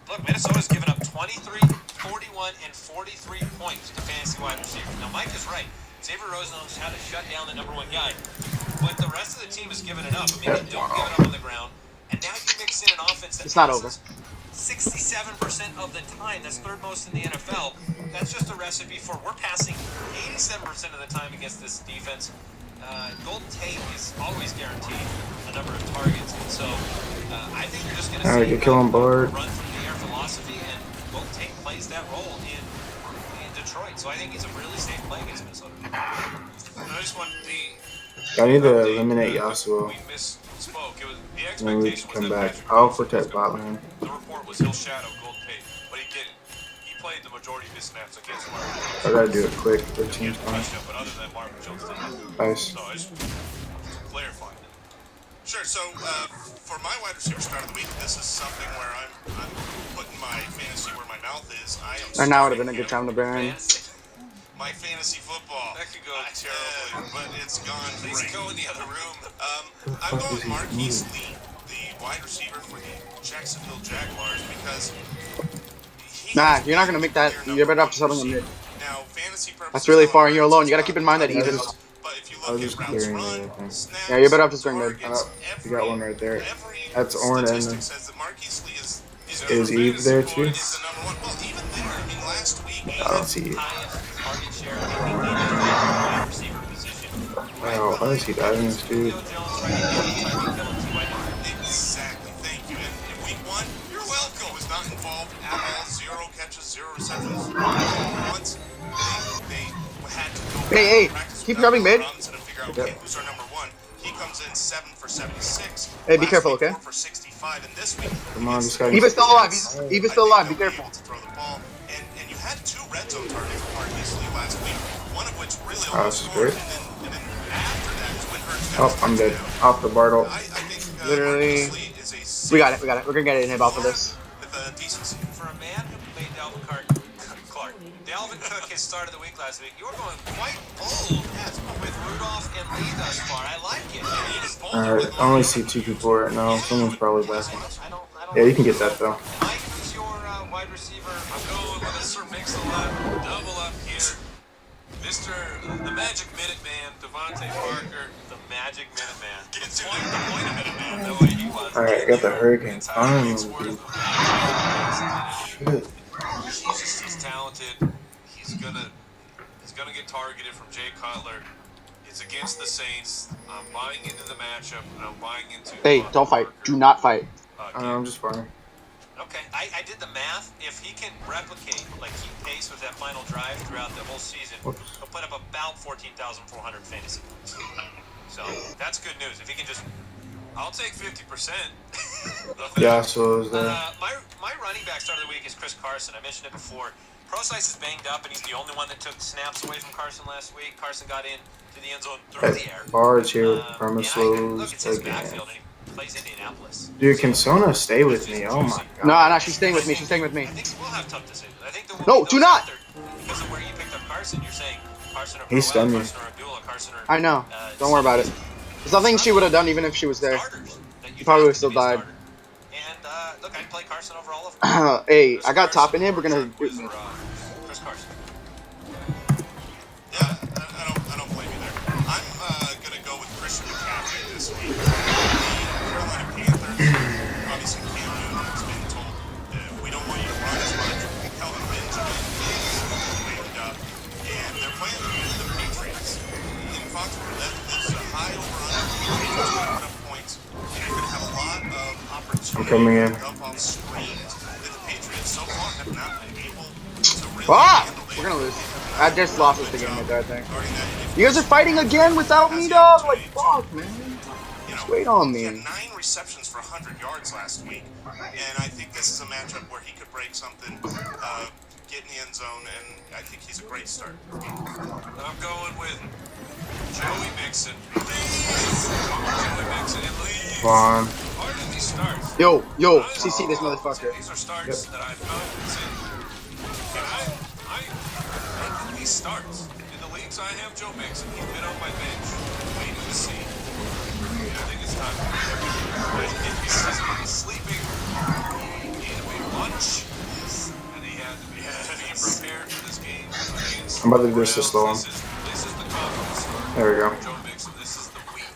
Look, Minnesota's given up 23, 41, and 43 points to fantasy wide receivers. Now, Mike is right. Xavier Rose knows how to shut down the number one guy. But the rest of the team is giving it up. I mean, they don't give it up on the ground. And now you mix in an offense that It's not over. 67% of the time. That's third most in the NFL. That's just a recipe for we're passing 87% of the time against this defense. Golden Tate is always guaranteed a number of targets. And so I think you're just going to see you're killing Bard. run from the air philosophy, and Golden Tate plays that role in Detroit. So I think he's a really safe play against Minnesota. I just want I need to eliminate Yasuo. we misspoke. It was the Then we expectation can was come that back. Patrick I'll Mahomes was protect gonna bot play. lane. The report was he'll shadow Golden Tate, but he didn't. He played the majority of his snaps against Marvin Jones. I gotta do it quick. He 13 had a times. touchdown, but other than that, Marvin Jones didn't. Nice. So I just clarifying that. Sure. So for my wide receiver start of the week, this is something where I'm putting my fantasy where my mouth is. I am. Right now would have been a good time to Baron. My fantasy football. That could go terribly. But it's gone Please great. go in the other room. I'm going with Marquise Lee, the wide receiver for the Jacksonville Jaguars, because Nah, you're not gonna make that. You're better off just having a mid. Now, fantasy purposes, That's really far, and you're alone. You gotta keep in mind that even. But if you I was look just at routes clearing run, everything. snaps, Yeah, you're better off just going mid. targets, You got one right there. every That's orange and statistic says that Marquise Lee is is Eve there too? is the number one. Well, even there, I mean, last week he I don't see Eve. Highest target share in the wide receiver position. Wow, why is he diving this dude? Julio Jones right in Tyreek Hill and T.Y. Exactly. Thank you. And in week one, you're welcome. Was not involved at all. 0 catches, 0 receptions. Once they had to go Hey, back and practice keep without grabbing mid. runs and figure out, okay, who's our number one. He comes in 7 for 76. Hey, be Last careful, week, okay? 4 for 65, and this week, Come on, this guy. Eva's still alive. Eva's still alive. Be they'll careful. able to throw the ball. And you had 2 red zone targets for Marquise Lee last week. One of which really Oh, almost that's scored. great. And then after that is when Hurts got Oh, I'm dead. Off the Bartle. I think Literally. Marquise Lee is a safe We got it. We're gonna get it in him off of this. with a decency. For a man who played Dalvin Clark, Dalvin Cook his start of the week last week, you were going quite bold with Rudolph and Lee thus far. I like it. Alright, I only see 2 people right now. Someone's probably backing. I don't Yeah, you can get that though. Mike, who's your wide receiver? I'm going with a Sir Mix-a-Lot double up here. Mr. the Magic Minuteman, Devontae Parker. The Magic Minuteman. Get to the point of Minuteman. The way he was. Alright, I got the Hurricane. Entire week's Finally, worth dude. of Shit. He's talented. He's gonna get targeted from Jay Cutler. It's against the Saints. I'm buying into the matchup, and I'm buying into. Hey, don't fight. Do not fight. I'm just farming. Okay, I did the math. If he can replicate, like keep pace with that final drive throughout the whole season, Whoops. he'll put up about 14,400 fantasy points. So that's good news. If he can just, I'll take 50%. Yeah, so is there. my running back start of the week is Chris Carson. I mentioned it before. Procise is banged up, and he's the only one that took snaps away from Carson last week. Carson got in to the end zone through the air. Bard's here with And look, Permaslows it's his again. backfield, and he plays Indianapolis. Dude, can Sona stay with me? Oh my god. No, she's staying with me. She's staying with me. I think we'll have tough decisions. I think there will No, be do those not! out there, because of where you picked up Carson. You're saying Carson or He Burwell, stunned me. Carson or Abdullah, Carson or I know. Don't worry about it. There's nothing she would have done even if she was there. starters that you He probably would drafted have still to be a died. starter. And look, I'd play Carson over all of them. Hey, I got top in here. We're gonna. Chris Carson. Yeah, I don't blame you there. I'm gonna go with Christian McCaffrey this week. The Carolina Panthers, obviously Cam Newton's been told we don't want you to run as much. Kelvin Benjamin is banged up, and they're playing the Patriots in Foxborough. That's a high over-under. The Patriots are gonna put up points, and you're gonna have a lot of opportunity coming in. to dump off screens that the Patriots so far have not been able to really handle. We're gonna lose. I just lost us the game right there, I think. Regarding that, You guys are fighting again without me, dog. Like fuck, man. Just wait on He had me. 9 receptions for 100 yards last week, and I think this is a matchup where he could break something, get in the end zone, and I think he's a great start. I'm going with Joey Mixon. Joey Mixon and Lee. Vaughn. Part of these starts. Yo, CC this motherfucker. These are starts that I've confidence in. And I think these starts. In the leagues I have Joe Mixon. He's been on my bench, waiting to see. And I think it's time. He's sleeping. He ate a big lunch. And he had to be prepared for this game against I'm about to do this to Browns. slow him. This is the confidence. There we go. Joe Mixon. This is the week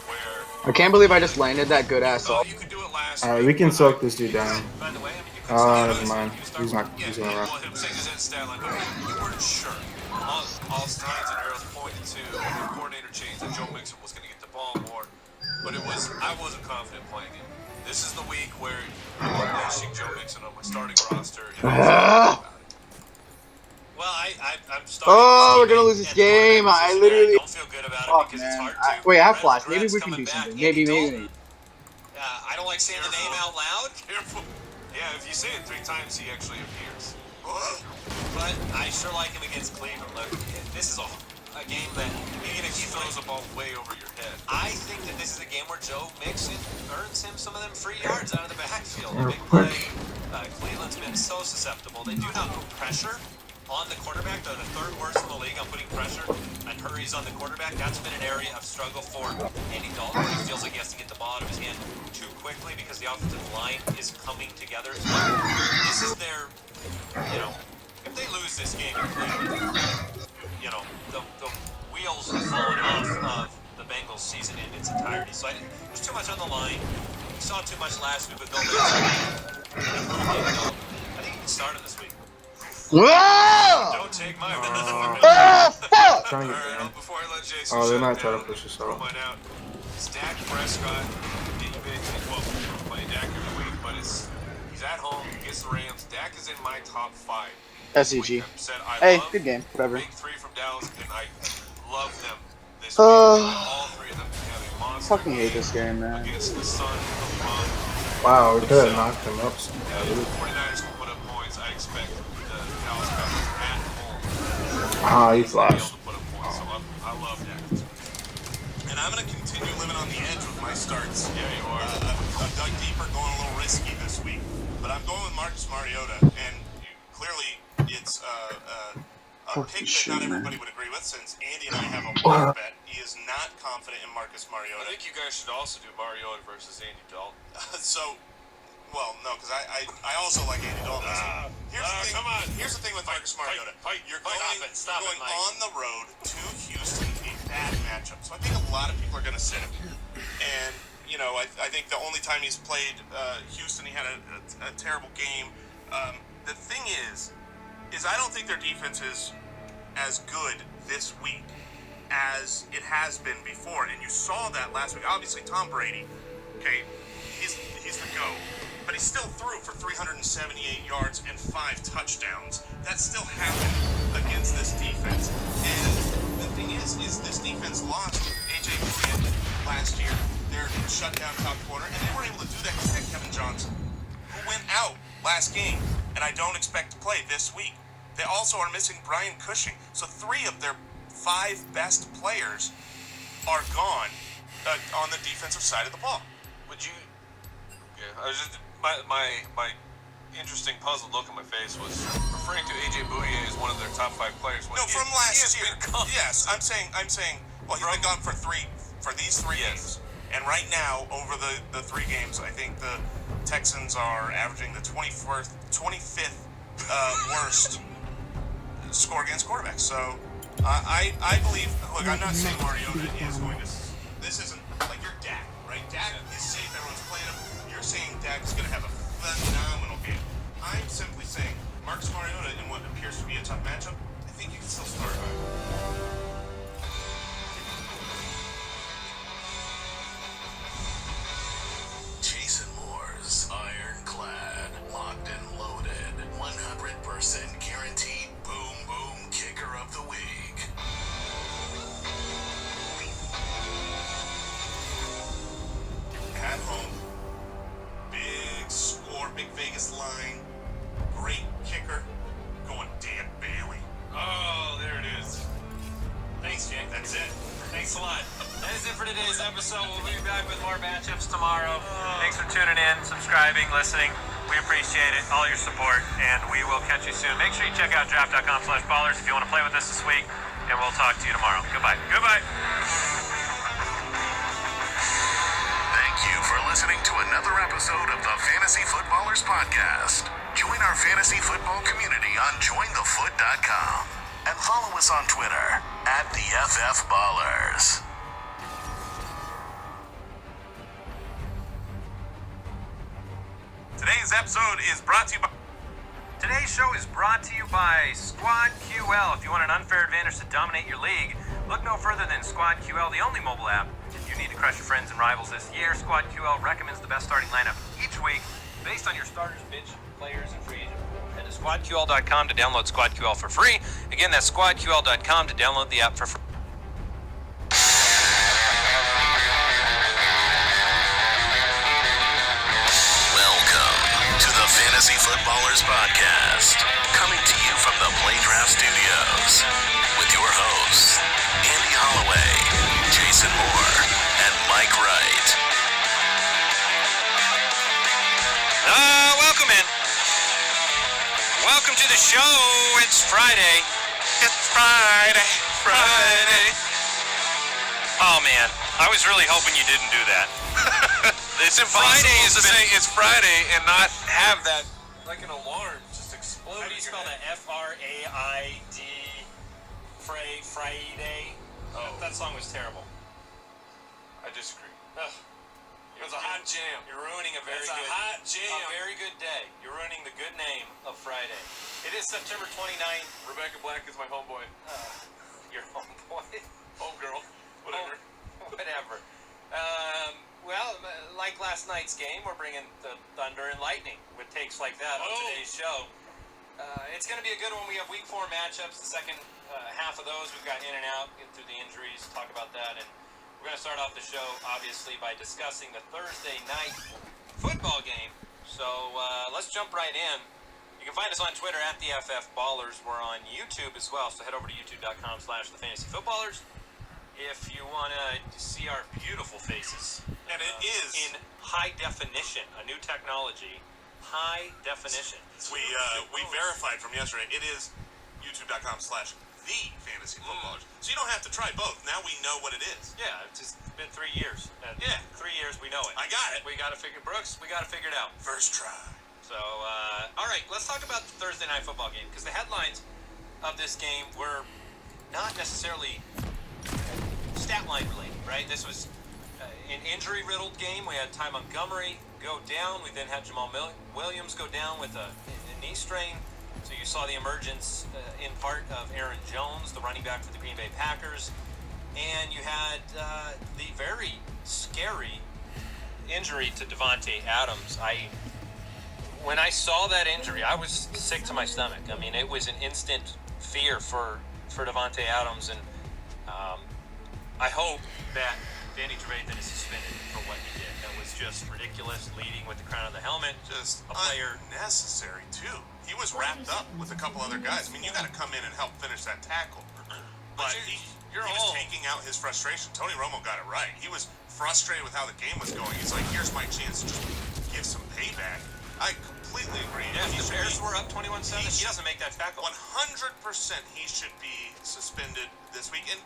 where I can't believe I just landed that good ass oh, off. you could do it last Alright, week. we can soak this dude down. By the way, I mean, you could Never mind. He's not. He's gonna run. Well, him saying his end stat line, but you weren't sure. All signs and arrows pointed to the coordinator change that Joe Mixon was going to get the ball more, but I wasn't confident playing it. This is the week where I'm unleashing Joe Mixon on my starting roster. And Well, I'm starting. Oh, we're this gonna game lose this at game. quarterback I position. literally. don't feel good about Fuck, it because it's man. hard to. Wait, I have Brett flash. Maybe Grant's we can coming do back. something. Andy Maybe. Dalton, I don't like saying the name out loud, careful. Yeah, if you say it 3 times, he actually appears. but I sure like him against Cleveland. Look, this is a game that Even if he throws a ball way over your head. I think that this is a game where Joe Mixon earns him some of them free yards out of the backfield. A big play. Cleveland's been so susceptible. They do not put pressure on the quarterback. They're the 3rd worst in the league on putting pressure and hurries on the quarterback. That's been an area of struggle for Andy Dalton. He feels like he has to get the ball out of his hand too quickly because the offensive line is coming together. This is their, if they lose this game in Cleveland, the wheels have fallen off of the Bengals season in its entirety. So there's too much on the line. We saw too much last week with Bill Belichick. I think you can start him this week. Whoa! Don't take my Oh fuck! Trying to All get right, down. before I let Jason Oh, they shut might it try to down, push us throw out. mine out. It's Dak Prescott. Well, playing Dak every week, but he's at home against the Rams. Dak is in my top 5. SEG. Said I Hey, love good game. Whatever. Big 3 from Dallas, and I love them this week. All 3 of them have a monster Fucking hate this game, man. against the Son of Mom. Wow, we could have knocked him up. Yeah, the 49ers will put up points. I expect the Dallas Cowboys at home. He to be able flashed. to put up points, so I love Dak. And I'm going to continue living on the edge with my starts. Yeah, you are. I've dug deeper, going a little risky this week. But I'm going with Marcus Mariota, and clearly it's a pick that not everybody would agree with, since Andy and I have a war bet. He is not confident in Marcus I Mariota. think you guys should also do Mariota versus Andy Dalton. Well, no, because I also like Andy Dalton. Here's the thing. Come on. Here's the thing with Marcus Mariota. You're Stop going it, Mike. on the road to Houston, a bad matchup. So I think a lot of people are going to sit him. And I think the only time he's played Houston, he had a terrible game. The thing is I don't think their defense is as good this week as it has been before. And you saw that last week. Obviously, Tom Brady, okay, he's the GOAT. But he still threw for 378 yards and 5 touchdowns. That still happened against this defense. And the thing is this defense lost A.J. Green last year, their shutdown top corner, and they were able to do that because they had Kevin Johnson, who went out last game, and I don't expect to play this week. They also are missing Brian Cushing. So 3 of their 5 best players are gone on the defensive side of the ball. Would you? Yeah, I was just my interesting puzzled look on my face was referring to AJ Bouye as one of their top 5 players. When No, from last year. Been gone. Yes, I'm saying. Well, he's been gone for these three games, and right now over the 3 games, I think the Texans are averaging the 25th worst score against quarterbacks. So I believe. Look, I'm not saying Mariota is going to. This isn't like your Dak, right? Dak is safe. Everyone's playing him. You're saying Dak is going to have a phenomenal game. I'm simply saying Marcus Mariota in what appears to be a tough matchup. I think you can still start. Jason Moore's ironclad, locked and loaded, 100% guaranteed boom boom kicker of the week. At home, big score, big Vegas line, great kicker, going Dan Bailey. Oh, there it is. Thanks, Jake. That's it. Thanks a lot. That is it for today's episode. We'll be back with more matchups tomorrow. Thanks for tuning in, subscribing, listening. We appreciate it, all your support, and we will catch you soon. Make sure you check out draft.com/ballers if you want to play with us this week, and we'll talk to you tomorrow. Goodbye. Goodbye. Thank you for listening to another episode of the Fantasy Footballers Podcast. Join our fantasy football community on jointhefoot.com and follow us on Twitter @TheFFBallers. Today's episode is brought to you by... Today's show is brought to you by Squad QL. If you want an unfair advantage to dominate your league, look no further than Squad QL, the only mobile app. If you need to crush your friends and rivals this year, Squad QL recommends the best starting lineup each week based on your starters, bench, players, and free agents. Head to squadql.com to download Squad QL for free. Again, that's squadql.com to download the app for free. Fantasy Footballers Podcast, coming to you from the Play Draft Studios, with your hosts, Andy Holloway, Jason Moore, and Mike Wright. Welcome in. Welcome to the show. It's Friday. It's Friday. Oh man, I was really hoping you didn't do that. It's Friday is to say it's Friday and not have that like an alarm just explode. How do you spell that? F-R-A-I-D. Friday. Oh, That song was terrible. I disagree. Ugh. It was a hot jam. You're ruining a very It's a hot jam. A very good day. You're ruining the good name of Friday. It is September 29th. Rebecca Black is my homeboy. Your homeboy. Homegirl. Whatever. Whatever. Well, like last night's game, we're bringing the thunder and lightning with takes like that on today's show. It's going to be a good one. We have week 4 matchups. The second half of those, we've got in and out, get through the injuries, talk about that. And we're going to start off the show, obviously, by discussing the Thursday night football game. So let's jump right in. You can find us on Twitter @TheFFBallers. We're on YouTube as well, so head over to youtube.com/TheFantasyFootballers. If you want to see our beautiful faces. And it is in high definition, a new technology, high definition. We verified from yesterday. It is youtube.com/TheFantasyFootballers. So you don't have to try both. Now we know what it is. Yeah, it's just been 3 years. 3 years, we know it. I got it. We got to figure, Brooks, we got to figure it out. First try. So, all right, let's talk about the Thursday night football game, because the headlines of this game were not necessarily stat line related, right? This was an injury-riddled game. We had Ty Montgomery go down. We then had Jamal Williams go down with a knee strain. So you saw the emergence in part of Aaron Jones, the running back for the Green Bay Packers. And you had the very scary injury to Davante Adams. When I saw that injury, I was sick to my stomach. I mean, it was an instant fear for Davante Adams, and I hope that Danny Trevathan is suspended for what he did. That was just ridiculous, leading with the crown of the helmet. Just a player unnecessary too. He was wrapped up with a couple other guys. I mean, you got to come in and help finish that tackle. But he was taking out his frustration. Tony Romo got it right. He was frustrated with how the game was going. He's like, here's my chance to just give some payback. I completely agree. Yeah, if the Bears were up 21-7, he doesn't make that tackle. 100% he should be suspended this week. And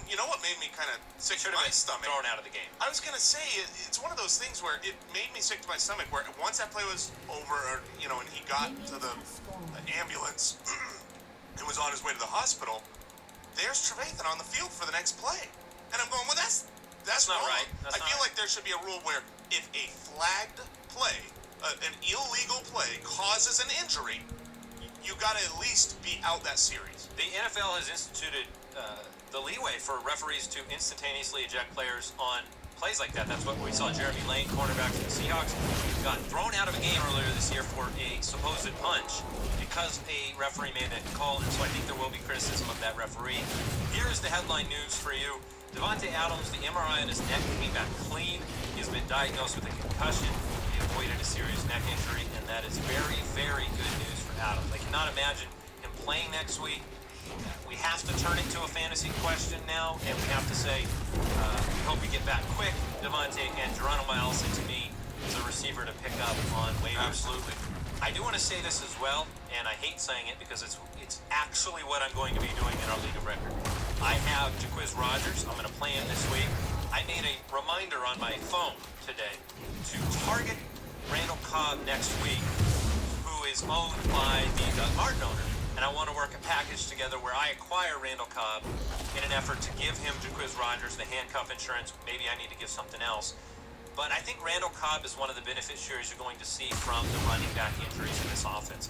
you know what made me kind of sick to my stomach? Thrown out of the game. I was going to say, it's one of those things where it made me sick to my stomach, where once that play was over, or, you know, and he got to the ambulance and was on his way to the hospital, there's Trevathan on the field for the next play. And I'm going, well, that's not wrong. right. I feel like there should be a rule where if a flagged play, an illegal play, causes an injury, you got to at least be out that series. The NFL has instituted the leeway for referees to instantaneously eject players on plays like that. That's what we saw Jeremy Lane, cornerback for the Seahawks, got thrown out of a game earlier this year for a supposed punch because a referee made that call, and so I think there will be criticism of that referee. Here's the headline news for you. Davante Adams, the MRI on his neck came back clean. He's been diagnosed with a concussion. He avoided a serious neck injury, and that is very, very good news for Adams. I cannot imagine him playing next week. We have to turn it to a fantasy question now, and we have to say, we hope you get back quick. Davante and Geronimo Allison, to me, is a receiver to pick up on waivers. Absolutely. I do want to say this as well, and I hate saying it because it's actually what I'm going to be doing in our League of Record. I have Jaquiz Rogers. I'm going to play him this week. I made a reminder on my phone today to target Randall Cobb next week, who is owned by the Doug Martin owner. And I want to work a package together where I acquire Randall Cobb in an effort to give him Jaquiz Rogers, the handcuff insurance. Maybe I need to give something else. But I think Randall Cobb is one of the beneficiaries you're going to see from the running back injuries in this offense.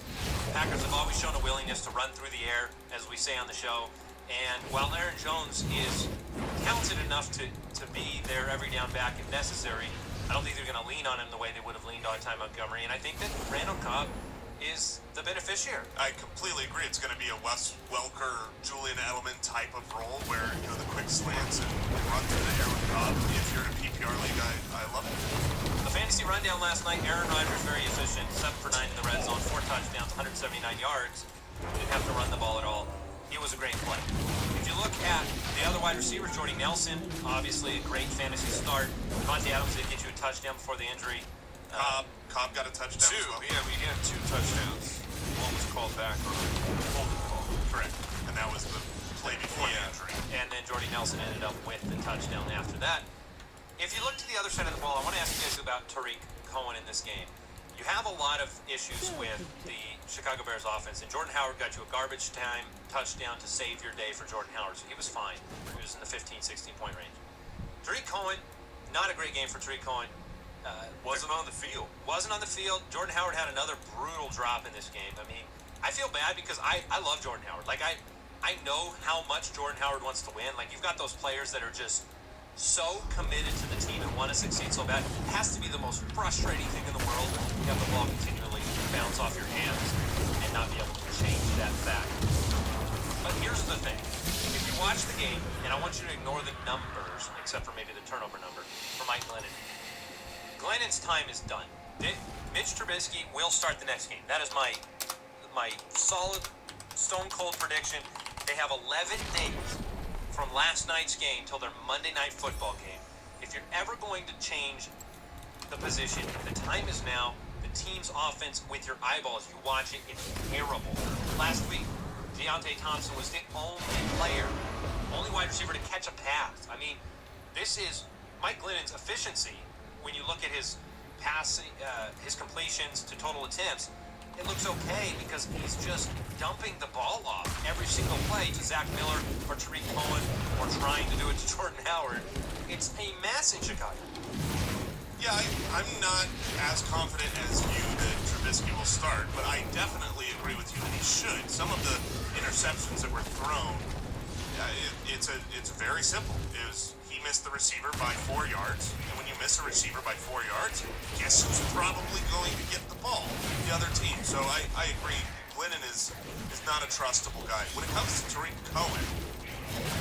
Packers have always shown a willingness to run through the air, as we say on the show. And while Aaron Jones is talented enough to be their every down back if necessary, I don't think they're going to lean on him the way they would have leaned on Ty Montgomery. And I think that Randall Cobb is the beneficiary. I completely agree. It's going to be a Wes Welker, Julian Edelman type of role where, you know, the quick slants and run through the air with Cobb. If you're in a PPR league, I love it. The fantasy rundown last night, Aaron Rodgers very efficient, 7 for 9 in the red zone, 4 touchdowns, 179 yards. Didn't have to run the ball at all. It was a great play. If you look at the other wide receivers, Jordy Nelson, obviously a great fantasy start. Davante Adams did get you a touchdown before the injury. Cobb got a touchdown. Two. As well. Yeah, we had 2 touchdowns. One was called back on a holding call. Correct. And that was the play before the injury. And then Jordy Nelson ended up with the touchdown after that. If you look to the other side of the ball, I want to ask you guys about Tariq Cohen in this game. You have a lot of issues with the Chicago Bears offense, and Jordan Howard got you a garbage time touchdown to save your day for Jordan Howard, so he was fine. He was in the 15, 16-point range. Tariq Cohen, not a great game for Tariq Cohen. Wasn't on the field. Wasn't on the field. Jordan Howard had another brutal drop in this game. I mean, I feel bad because I love Jordan Howard. Like, I know how much Jordan Howard wants to win. Like, you've got those players that are just so committed to the team and want to succeed so bad. It has to be the most frustrating thing in the world. You have the ball continually bounce off your hands and not be able to change that fact. But here's the thing. If you watch the game, and I want you to ignore the numbers, except for maybe the turnover number, for Mike Glennon. Glennon's time is done. Mitch Trubisky will start the next game. That is my solid, stone-cold prediction. They have 11 days from last night's game till their Monday Night Football game. If you're ever going to change the position, the time is now. The team's offense, with your eyeballs, you watch it, it's terrible. Last week, Deontay Thompson was the only wide receiver to catch a pass. I mean, this is Mike Glennon's efficiency. When you look at his passing, his completions to total attempts, it looks okay because he's just dumping the ball off every single play to Zach Miller or Tariq Cohen or trying to do it to Jordan Howard. It's a mess in Chicago. Yeah, I'm not as confident as you that Trubisky will start, but I definitely agree with you that he should. Some of the interceptions that were thrown, it's very simple. He missed the receiver by 4 yards, and when you miss a receiver by 4 yards, guess who's probably going to get the ball? The other team. So I agree. Glennon is not a trustable guy. When it comes to Tariq Cohen,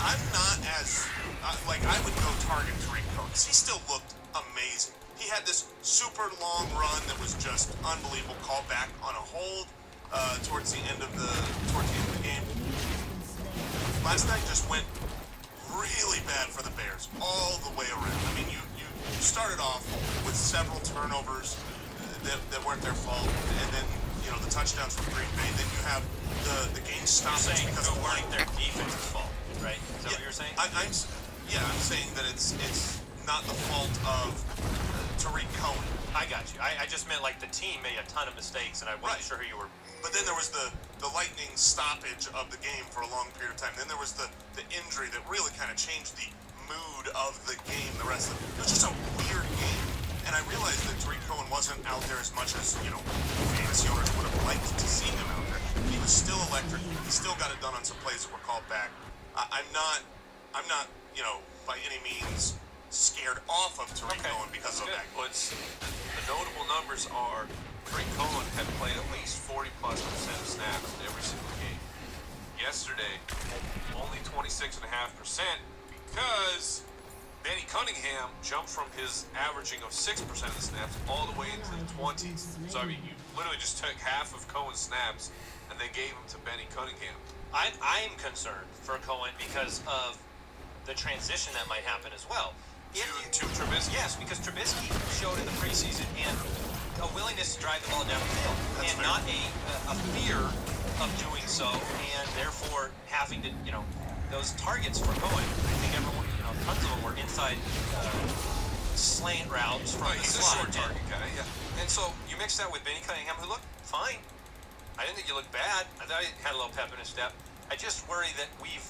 I'm not as I would go target Tariq Cohen because he still looked amazing. He had this super long run that was just unbelievable. Called back on a hold towards the end of the game. Last night just went really bad for the Bears all the way around. I mean, you started off with several turnovers that weren't their fault, and then the touchdowns from Green Bay. Then you have the game stoppage because of weren't their defense's fault, right? Is that what you're saying? I'm saying that it's not the fault of Tariq Cohen. I got you. I just meant like the team made a ton of mistakes, and I wasn't sure who you were. But then there was the lightning stoppage of the game for a long period of time. Then there was the injury that really kind of changed the mood of the game. The rest of it was just a weird game. And I realized that Tariq Cohen wasn't out there as much as fantasy owners would have liked to see him out there. He was still electric. He still got it done on some plays that were called back. I'm not by any means scared off of Tariq Cohen because of that. Well, the notable numbers are Tariq Cohen had played at least 40+% of snaps in every single game. Yesterday, only 26.5% because Benny Cunningham jumped from his averaging of 6% of the snaps all the way into the 20s. So I mean, you literally just took half of Cohen's snaps and they gave them to Benny Cunningham. I'm concerned for Cohen because of the transition that might happen as well. To Trubisky? Yes, because Trubisky showed in the preseason and a willingness to drive the ball down the field, and not a fear of doing so, and therefore having to, those targets for Cohen. I think everyone, tons of them were inside slant routes from the He's slot. a short target guy, yeah. And so you mix that with Benny Cunningham, who looked fine. I didn't think he looked bad. I thought he had a little pep in his step. I just worry that we've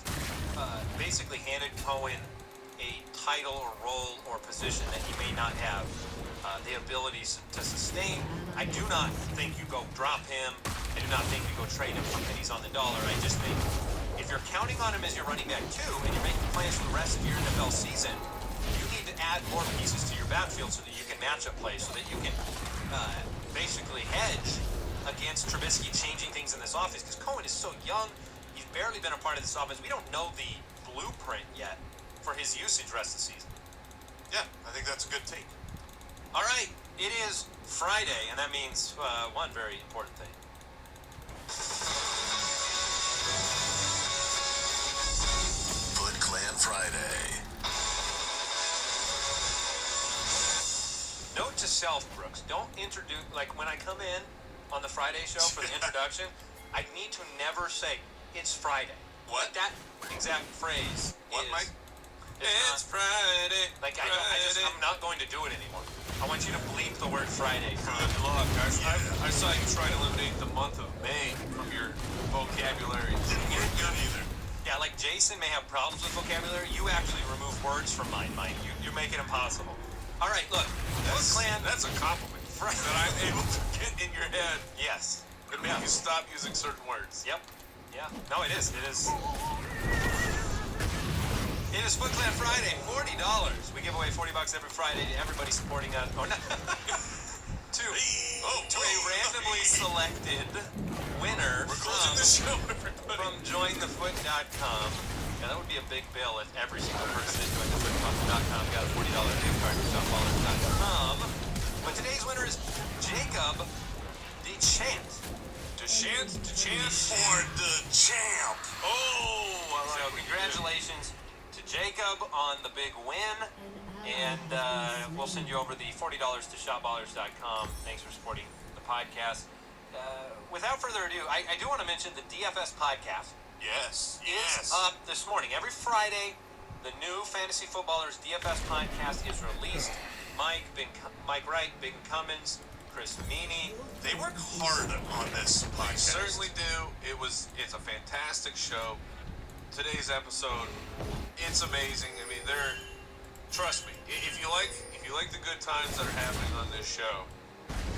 basically handed Cohen a title or role or position that he may not have the abilities to sustain. I do not think you go drop him. I do not think you go trade him for pennies on the dollar. I just think if you're counting on him as your running back too, and you're making plans for the rest of your NFL season, you need to add more pieces to your backfield so that you can match up plays, so that you can basically hedge against Trubisky changing things in this offense. Because Cohen is so young, he's barely been a part of this offense. We don't know the blueprint yet for his usage rest of the season. Yeah, I think that's a good take. All right, it is Friday, and that means one very important thing. Foot Clan Friday. Note to self, Brooks, don't introduce, like when I come in on the Friday show for the introduction, I need to never say, it's Friday. What? That exact phrase What, Mike? It's Friday. Like, I'm not going to do it anymore. I want you to bleep the word Friday. Good luck. I saw you try to eliminate the month of May from your vocabulary. Didn't get good either. Yeah, like Jason may have problems with vocabulary. You actually remove words from mine, Mike. You make it impossible. All right, look. Foot Clan. That's a compliment. That I'm able to get in your head. Yes. It means you stop using certain words. Yep. Yeah. No, it is. It is. It is Foot Clan Friday. $40. We give away $40 every Friday to everybody supporting us. Oh no. to a randomly selected winner We're closing the show, everybody. from jointhefoot.com. Yeah, that would be a big bill if every single person at jointhefoot.com got a $40 gift card to shopballers.com. But today's winner is Jacob DeChant. DeChant for the champ. Oh, so congratulations to Jacob on the big win, and we'll send you over the $40 to shopballers.com. Thanks for supporting the podcast. Without further ado, I do want to mention the DFS podcast. Yes. Is up this morning. Every Friday, the new Fantasy Footballers DFS podcast is released. Mike Wright, Big Cummins, Chris Meany. They work hard on this They podcast. certainly do. It's a fantastic show. Today's episode, it's amazing. I mean, trust me, if you like the good times that are happening on this show,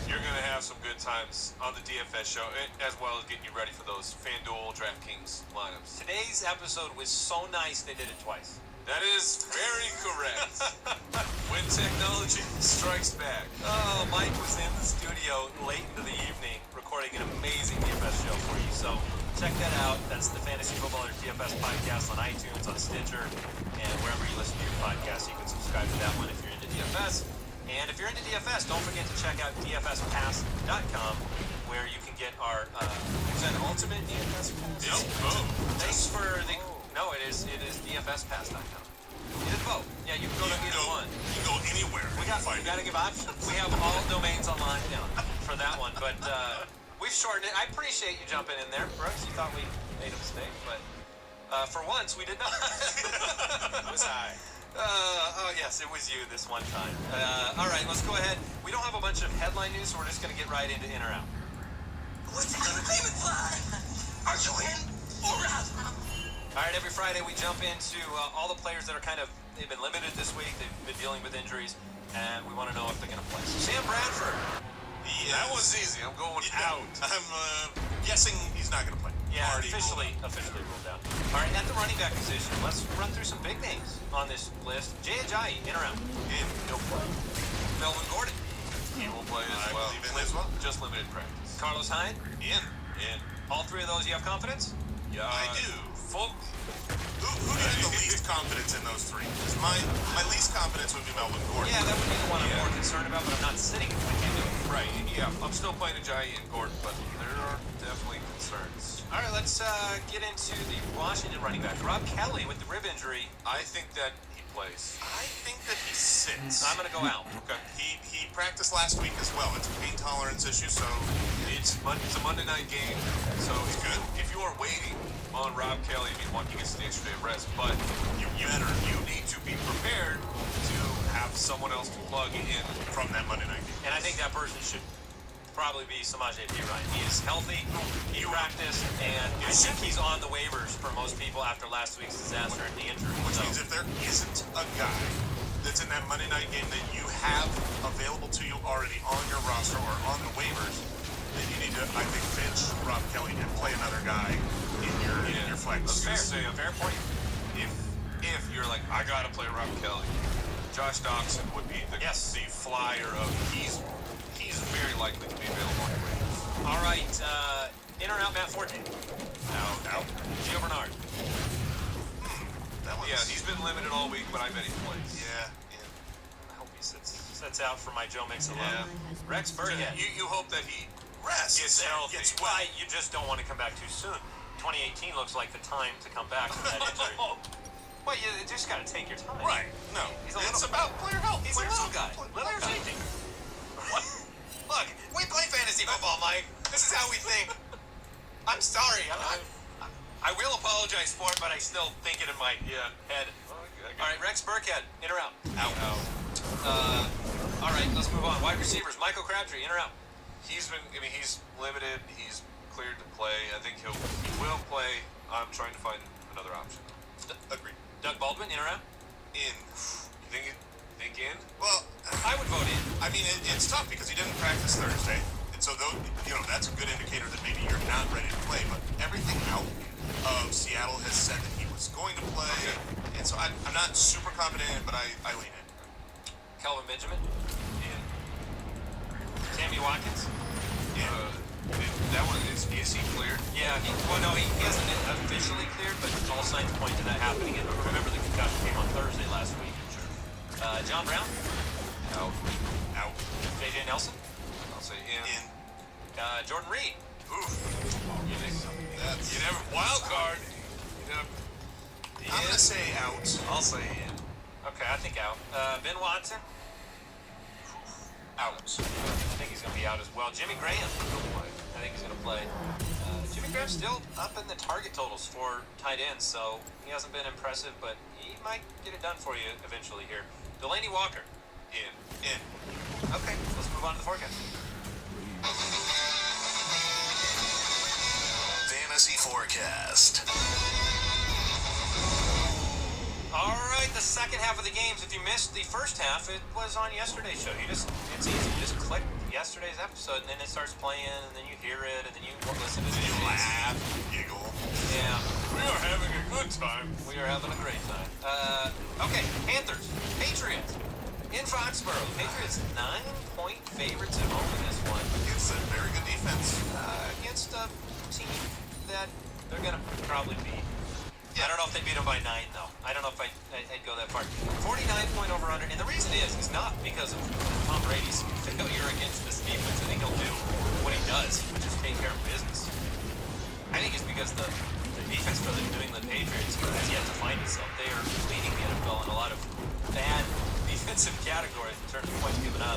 you're gonna have some good times on the DFS show, as well as getting you ready for those FanDuel, DraftKings lineups. Today's episode was so nice they did it twice. That is very correct. When technology strikes back. Oh, Mike was in the studio late into the evening recording an amazing DFS show for you. So check that out. That's the Fantasy Footballers DFS podcast on iTunes, on Stitcher, and wherever you listen to your podcast. You can subscribe to that one if you're into DFS. And if you're into DFS, don't forget to check out dfspass.com, where you can get our is that ultimate DFS pass? Yep. Boom. Thanks for the. No, it is dfspass.com. You just vote. Yeah, you can go to either one. You can go anywhere. We got to give options. We have all domains online now for that one, but we've shortened it. I appreciate you jumping in there, Brooks. You thought we made a mistake, but for once we did not. Was I? Oh yes, it was you this one time. All right, let's go ahead. We don't have a bunch of headline news, so we're just going to get right into in or out. What's it gonna be with Are you in or out? All right, every Friday we jump into all the players that are they've been limited this week. They've been dealing with injuries, and we want to know if they're going to play. So Sam Bradford. Yeah, That was easy. I'm going out. I'm guessing he's not going to play. Yeah, Already officially ruled out. All right, at the running back position, let's run through some big names on this list. Jay Ajayi, in or out? In. He'll play. Melvin Gordon. He will play as I well. believe in as well. Just limited practice. Carlos Hyde. In. All three of those you have confidence? Yeah. I do. Full. Who do you have the least confidence in those three? Because my least confidence would be Melvin Gordon. Yeah, that would be the one I'm more concerned about, but I'm not sitting if I can't do it. Right. Yeah. I'm still playing Ajayi and Gordon, but there are definitely concerns. All right, let's get into the Washington running back. Rob Kelly with the rib injury. I think that he plays. I think that he sits. I'm going to go out. Okay. He practiced last week as well. It's a pain tolerance issue, so It's a Monday night game, so It's good. If you are waiting on Rob Kelly, I mean, one, he gets the extra day of rest, but you you need to be prepared to have someone else to plug in. from that Monday night game. And I think that person should probably be Samaje Perine. He is healthy, he practiced, and I think he's on the waivers for most people after last week's disaster and the injury. Which means if there isn't a guy that's in that Monday night game that you have available to you already on your roster or on the waivers, then you need to, I think, bench Rob Kelly and play another guy in your flex. Fair. Say, Fair point. if you're like, I gotta play Rob Kelly, Josh Doxson would be the flyer of he's very likely to be available on your waivers. All right, in or out Matt Forte? Out. Gio Bernard. That one's, Yeah, he's been limited all week, but I bet he plays. Yeah. I hope he sits out for my Joe Mixon. Yeah. Rex Burkhead. You hope that he Rest. gets healthy. Gets well. Why? You just don't want to come back too soon. 2018 looks like the time to come back from that injury. Well, you just got to take your time. Right. No. He's a It's little- about player health. He's a little guy. Little safety. Look, we play fantasy football, Mike. This is how we think. I'm sorry. I will apologize for it, but I still think it in my head. All right, Rex Burkhead, in or out? Out. All right, let's move on. Wide receivers, Michael Crabtree, in or out? He's limited. He's cleared to play. I think he will play. I'm trying to find another option. Agreed. Doug Baldwin, in or out? In. You think in? Well, I would vote in. I mean, it's tough because he didn't practice Thursday, and so that's a good indicator that maybe you're not ready to play. But everything out of Seattle has said that he was going to play, and so I'm not super confident in it, but I lean in. Kelvin Benjamin, In. Sammy Watkins. That one is he cleared? Yeah, he hasn't been officially cleared, but all signs point to that happening. And remember, the concussion came on Thursday last week. John Brown, Out. JJ Nelson, I'll say in. In. Jordan Reed. Oof. You never wild card. I'm gonna say out. I'll say in. Okay, I think out. Ben Watson. Out. I think he's going to be out as well. Jimmy Graham. I think he's going to play. Jimmy Graham's still up in the target totals for tight ends, so he hasn't been impressive, but he might get it done for you eventually here. Delaney Walker. In. Okay, let's move on to the forecast. Fantasy Forecast. All right, the second half of the games. If you missed the first half, it was on yesterday's show. It's easy. You just click yesterday's episode, and then it starts playing, and then you hear it, and then you listen to it. You laugh, giggle. Yeah, We are having a good time. we are having a great time. Okay, Panthers, Patriots in Foxborough. Patriots 9-point favorites at home in this one Against a very good defense. against a team that they're going to probably beat. I don't know if they beat them by 9, though. I don't know if I'd go that far. 49-point over-under, and the reason is not because of Tom Brady's failure against this defense. I think he'll do what he does, which is take care of business. I think it's because the defense for the New England Patriots has yet to find itself. They are leading the NFL in lot of bad defensive categories in terms of points given up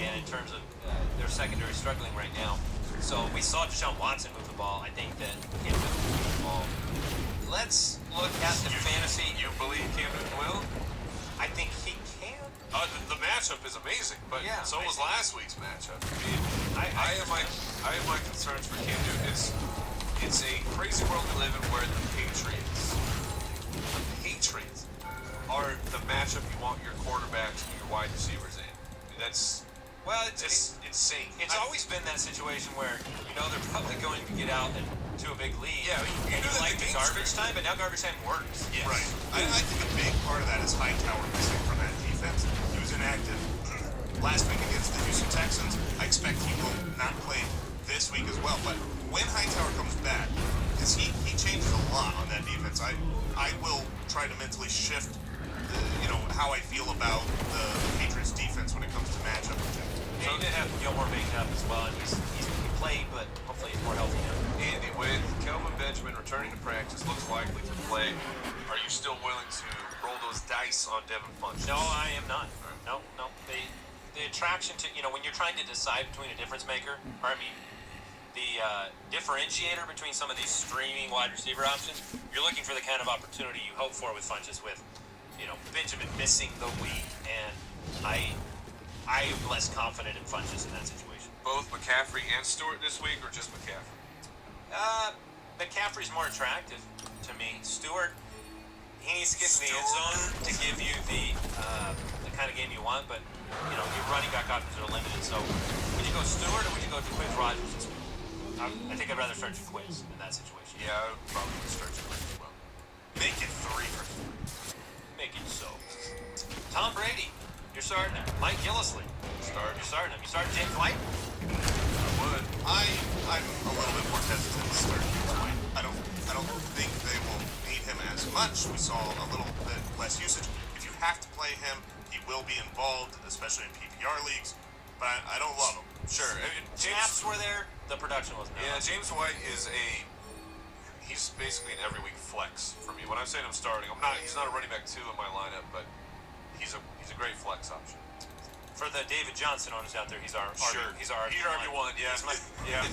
and in terms of their secondary struggling right now. So we saw Deshaun Watson move the ball. I think that Cam Newton will move the ball. Let's look at the fantasy. You believe Cam Newton will? I think he can. The matchup is amazing, but Yeah, so was last week's matchup. I mean, I have my concerns for Cam Newton. It's a crazy world we live in where the Patriots are the matchup you want your quarterbacks and your wide receivers in. That's it's insane. It's always been that situation where they're probably going to get out to a big lead. Yeah, you like the garbage time, but now garbage time works. Yes. Right. I think a big part of that is Hightower missing from that defense. He was inactive last week against the Houston Texans. I expect he will not play this week as well. But when Hightower comes back, because he changes a lot on that defense, I will try to mentally shift how I feel about the Patriots defense when it comes to matchup. Yeah, he did have Gilmore banged up as well, and he played, but hopefully he's more healthy now. Andy, with Kelvin Benjamin returning to practice, looks likely to play. Are you still willing to roll those dice on Devin Funchess? No, I am not. No. The attraction to when you're trying to decide between a difference maker, the differentiator between some of these streaming wide receiver options, you're looking for the kind of opportunity you hope for with Funchess, with Benjamin missing the week, and I am less confident in Funchess in that situation. Both McCaffrey and Stewart this week, or just McCaffrey? McCaffrey's more attractive to me. Stewart, he needs to get in the end zone to give you the kind of game you want, but your running back options are limited. So would you go Stewart or would you go Jaquiz Rogers this week? I think I'd rather start Jaquiz in that situation. Yeah, I would probably start Jaquiz as well. Make it 3 for 4. Make it so. Tom Brady, you're starting him. Mike Gillislee, you're starting him. You starting James White? I would. I'm a little bit more hesitant to start James White. I don't think they will need him as much. We saw a little bit less usage. If you have to play him, he will be involved, especially in PPR leagues. But I don't love him. Sure. Snaps were there. The production wasn't there. Yeah, James White he's basically an every week flex for me. When I'm saying I'm starting, he's not a running back 2 in my lineup, but he's a great flex option. For the David Johnson owners out there, he's our He's our RB1, yeah. Yeah.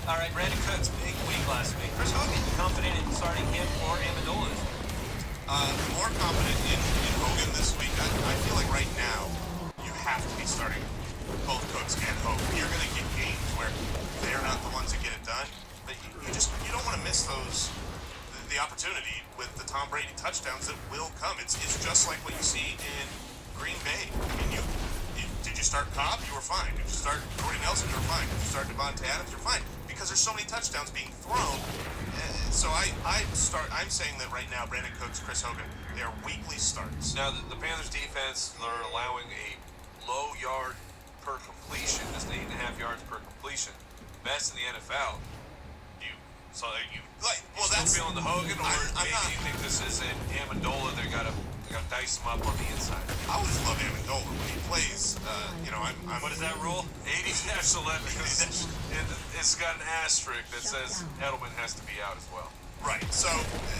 All right, Brandon Cooks, big week last week. Chris Hogan, confident in starting him or Amendola this week? More confident in Hogan this week. I feel like right now you have to be starting both Cooks and Hogan. You're going to get games where they're not the ones that get it done, but you don't want to miss the opportunity with the Tom Brady touchdowns that will come. It's just like what you see in Green Bay. I mean, did you start Cobb? You were fine. Did you start Jordy Nelson? You were fine. Did you start Devontae Adams? You're fine. Because there's so many touchdowns being thrown. So I'm saying that right now, Brandon Cooks, Chris Hogan, they are weekly starts. Now, the Panthers defense, they're allowing a low yard per completion, just 8.5 yards per completion. Best in the NFL. So you still feeling the Hogan, or maybe you think this is an Amendola? They gotta dice him up on the inside. I always love Amendola when he plays. What is that rule? 80-11. It's got an asterisk that says Edelman has to be out as well. Right. So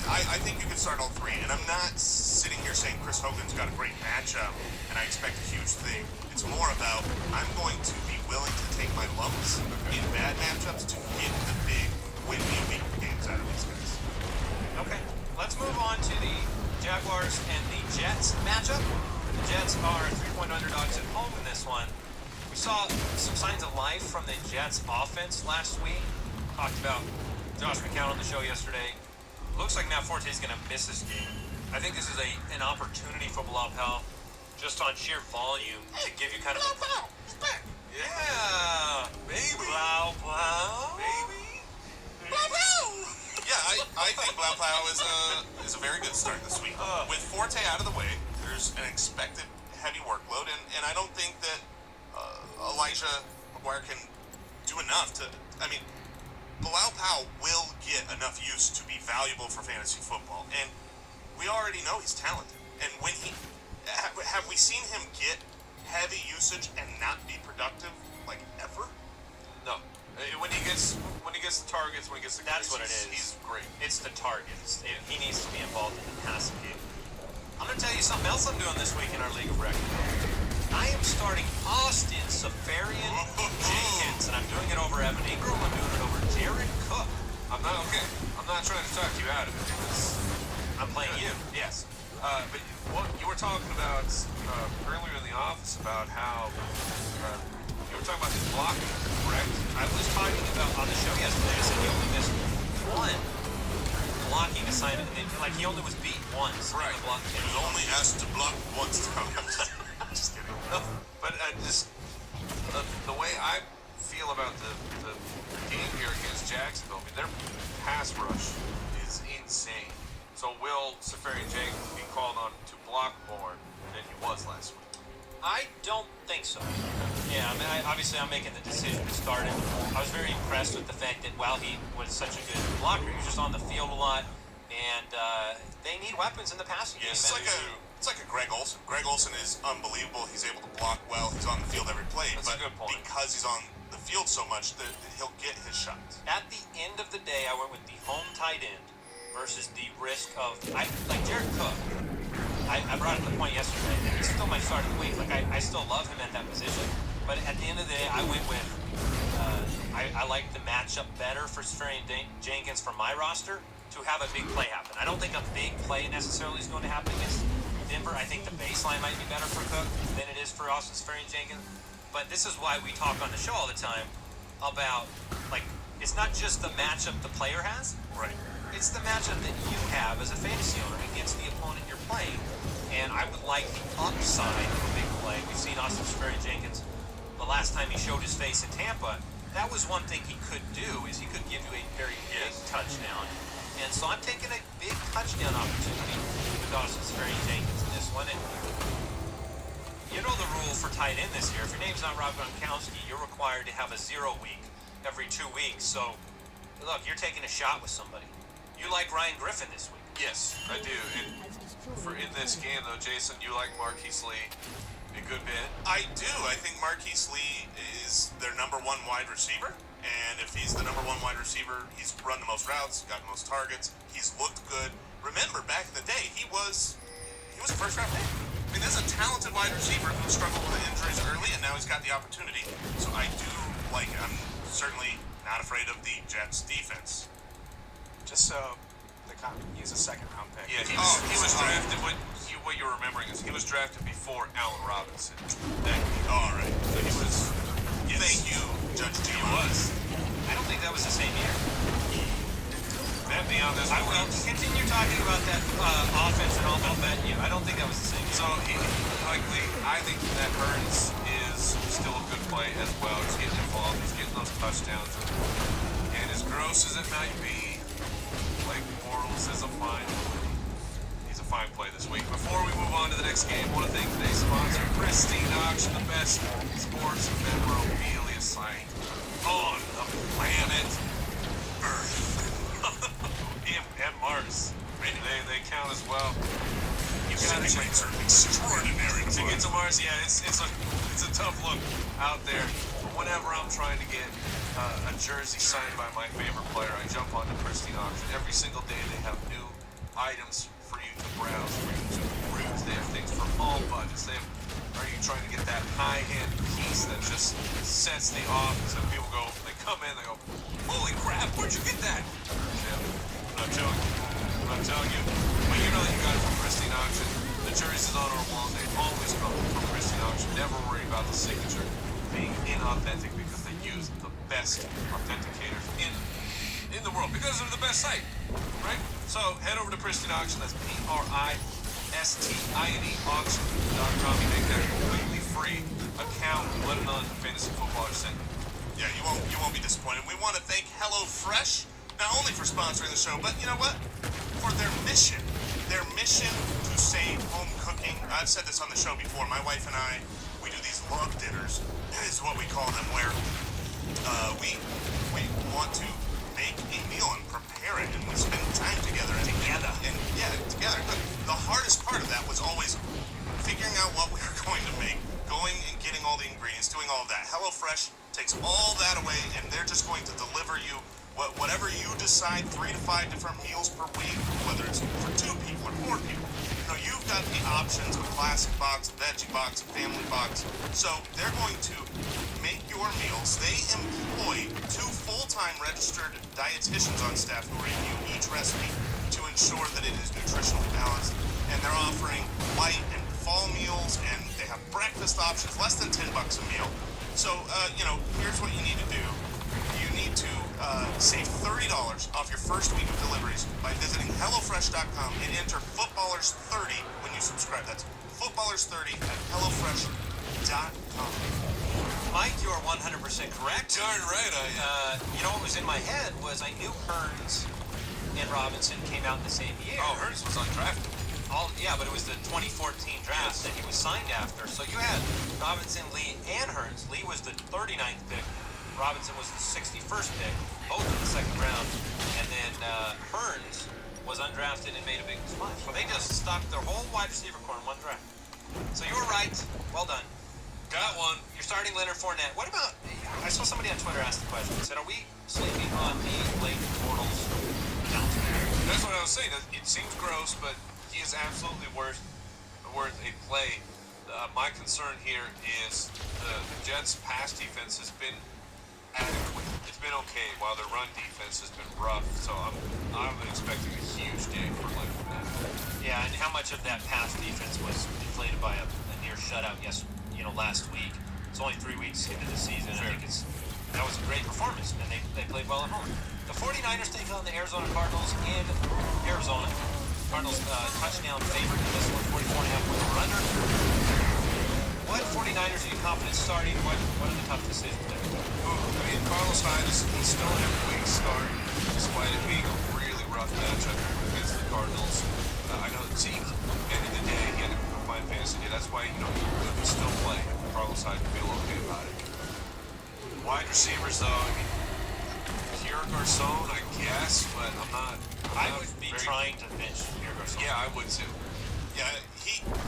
I think you can start all 3, and I'm not sitting here saying Chris Hogan's got a great matchup and I expect a huge thing. It's more about I'm going to be willing to take my lumps in bad matchups to get the big win-me games out of these guys. Okay, let's move on to the Jaguars and the Jets matchup. The Jets are 3-point underdogs at home in this one. We saw some signs of life from the Jets offense last week. Talked about Josh McCown on the show yesterday. Looks like Matt Forte is going to miss this game. I think this is an opportunity for Bilal Powell, just on sheer volume, to give you kind of a... Yeah, Baby. Bilal Powell. Baby. Yeah, I think Bilal Powell is a very good start this week. With Forte out of the way, there's an expected heavy workload, and I don't think that Elijah McGuire can do enough to... I mean, Bilal Powell will get enough use to be valuable for fantasy football, and we already know he's talented. And when have we seen him get heavy usage and not be productive, like, ever? No. When he gets the targets, when he gets the That's carries, what it is. He's great. It's the targets. He needs to be involved in the passing game. I'm going going to tell you something else I'm doing this week in our League of Record. I am starting Austin Safarian Jenkins, and I'm doing it over Evan Ingram. I'm doing it over Jared Cook. I'm not trying to talk you out of it. I'm playing you. Yes. But what you were talking about earlier in the office about how you were talking about his blocking, correct? I was talking about on the show yesterday. I said he only missed one blocking assignment, and like he only was beat once. Right. In the block. He was only asked to block once. I'm just kidding. No, but just the way I feel about the game here against Jacksonville, I mean, their pass rush is insane. So will Safarian Jenkins be called on to block more than he was last week? I don't think so. Yeah, I mean, obviously I'm making the decision to start him. I was very impressed with the fact that while he was such a good blocker, he was just on the field a lot, and they need weapons in the passing game. It's like a Greg Olsen. Greg Olsen is unbelievable. He's able to block well. He's on the field every play. That's but a good point. Because he's on the field so much, that he'll get his shots. At the end of the day, I went with the home tight end versus the risk of like Jared Cook. I brought up the point yesterday. He's still my start of the week. Like I still love him at that position. But at the end of the day, I went with I like the matchup better for Safarian Jenkins for my roster to have a big play happen. I don't think a big play necessarily is going to happen against Denver. I think the baseline might be better for Cook than it is for Austin Safarian Jenkins. But this is why we talk on the show all the time about, like, it's not just the matchup the player has. Right. It's the matchup that you have as a fantasy owner against the opponent you're playing. And I would like the upside of a big play. We've seen Austin Safarian Jenkins the last time he showed his face in Tampa. That was one thing he could do, is he could give you a very big touchdown. And so I'm taking a big touchdown opportunity with Austin Safarian Jenkins in this one. And you know the rule for tight end this year. If your name's not Rob Gronkowski, you're required to have a 0 week every 2 weeks. So, look, you're taking a shot with somebody. You like Ryan Griffin this week. Yes, I do. And in this game, though, Jason, you like Marquise Lee a good bit. I do. I think Marquise Lee is their #1 wide receiver. And if he's the #1 wide receiver, he's run the most routes, got the most targets. He's looked good. Remember, back in the day, he was a first-round pick. I mean, there's a talented wide receiver who struggled with injuries early, and now he's got the opportunity. So I do like it. I'm certainly not afraid of the Jets' defense. Just so the he's a second-round pick. Yeah, he was drafted. What you're remembering is he was drafted before Allen Robinson. All right. So he was. Yes. Thank you, Judge G. He was. I don't think that was the same year. Bet me on this. I will continue talking about that offense, and I'll bet you. I don't think that was the same year. So I think that Hurts is still a good play as well. He's getting involved. He's getting those touchdowns. And as gross as it might be, Blake Bortles is a fine play this week. Before we move on to the next game, I want to thank today's sponsor, Pristine Auction, the best sports memorabilia site on the planet Earth and Mars. They count as well. You got to check are extraordinary. to get to Mars. Yeah, it's a tough look out there. But whenever I'm trying to get a jersey signed by my favorite player, I jump onto Pristine Auction. Every single day they have new items for you to browse, for you to peruse. They have things for all budgets. Are you trying to get that high-end piece that just sets the office? And people go, they come in, they go, holy crap, where'd you get that? Yeah, I'm not telling you. But you know that you got it from Pristine Auction. The jerseys on our walls, they always come from Pristine Auction. Never worry about the signature being inauthentic because they use the best authenticators in the world because they're the best site, right? So head over to Pristine Auction. That's PRISTINE auction.com. You make that a completely free account. Let them know that the Fantasy Footballer sent you. Yeah, you won't be disappointed. We want to thank HelloFresh, not only for sponsoring the show, but you know what? For their mission to save home cooking. I've said this on the show before. My wife and I, we do these love dinners, is what we call them, where we want to make a meal and prepare it, and we spend time together. And together. But the hardest part of that was always figuring out what we were going to make, going and getting all the ingredients, doing all of that. HelloFresh takes all that away, and they're just going to deliver you whatever you decide, 3 to 5 different meals per week, whether it's for 2 people or 4 people. You know, you've got the options of classic box, veggie box, family box. So they're going to make your meals. They employ 2 full-time registered dietitians on staff who review each recipe to ensure that it is nutritionally balanced. And they're offering light and fall meals, and they have breakfast options, less than $10 a meal. So, here's what you need to do. You need to save $30 off your first week of deliveries by visiting HelloFresh.com and enter Footballers30 when you subscribe. That's Footballers30 at HelloFresh.com. Mike, you are 100% correct. Darn right I am. What was in my head was I knew Hearns and Robinson came out in the same year. Oh, Hearns was undrafted. But it was the 2014 draft that he was signed after. So you had Robinson, Lee, and Hearns. Lee was the 39th pick. Robinson was the 61st pick, both in the second round. And then Hearns was undrafted and made a big splash. So they just stocked their whole wide receiver core in one draft. So you were right. Well done. Got one. You're starting Leonard Fournette. What about, I saw somebody on Twitter ask the question, said, are we sleeping on the late Bortles announcement? That's what I was saying. It seems gross, but he is absolutely worth a play. My concern here is the Jets' pass defense has been adequate. It's been okay, while their run defense has been rough. So I'm expecting a huge day for Leonard Fournette. Yeah, and how much of that pass defense was inflated by a near shutout last week? It's only 3 weeks into the season. Sure. I think that was a great performance, and they played well at home. The 49ers take on the Arizona Cardinals in Arizona. Cardinals touchdown favorite in this one, 44.5 with a runner. What 49ers are you confident starting? What are the tough decisions there? Carlos Hyde is still in a weak start, despite it being a really rough matchup against the Cardinals. I know Zeke, end of the day, he had a fine fantasy day. That's why, he could still play. Carlos Hyde feel okay about it. Wide receivers, though, Pierre Garçon, I guess, but I'm not. I would be trying to bench Pierre Garçon. Yeah, I would too. Yeah,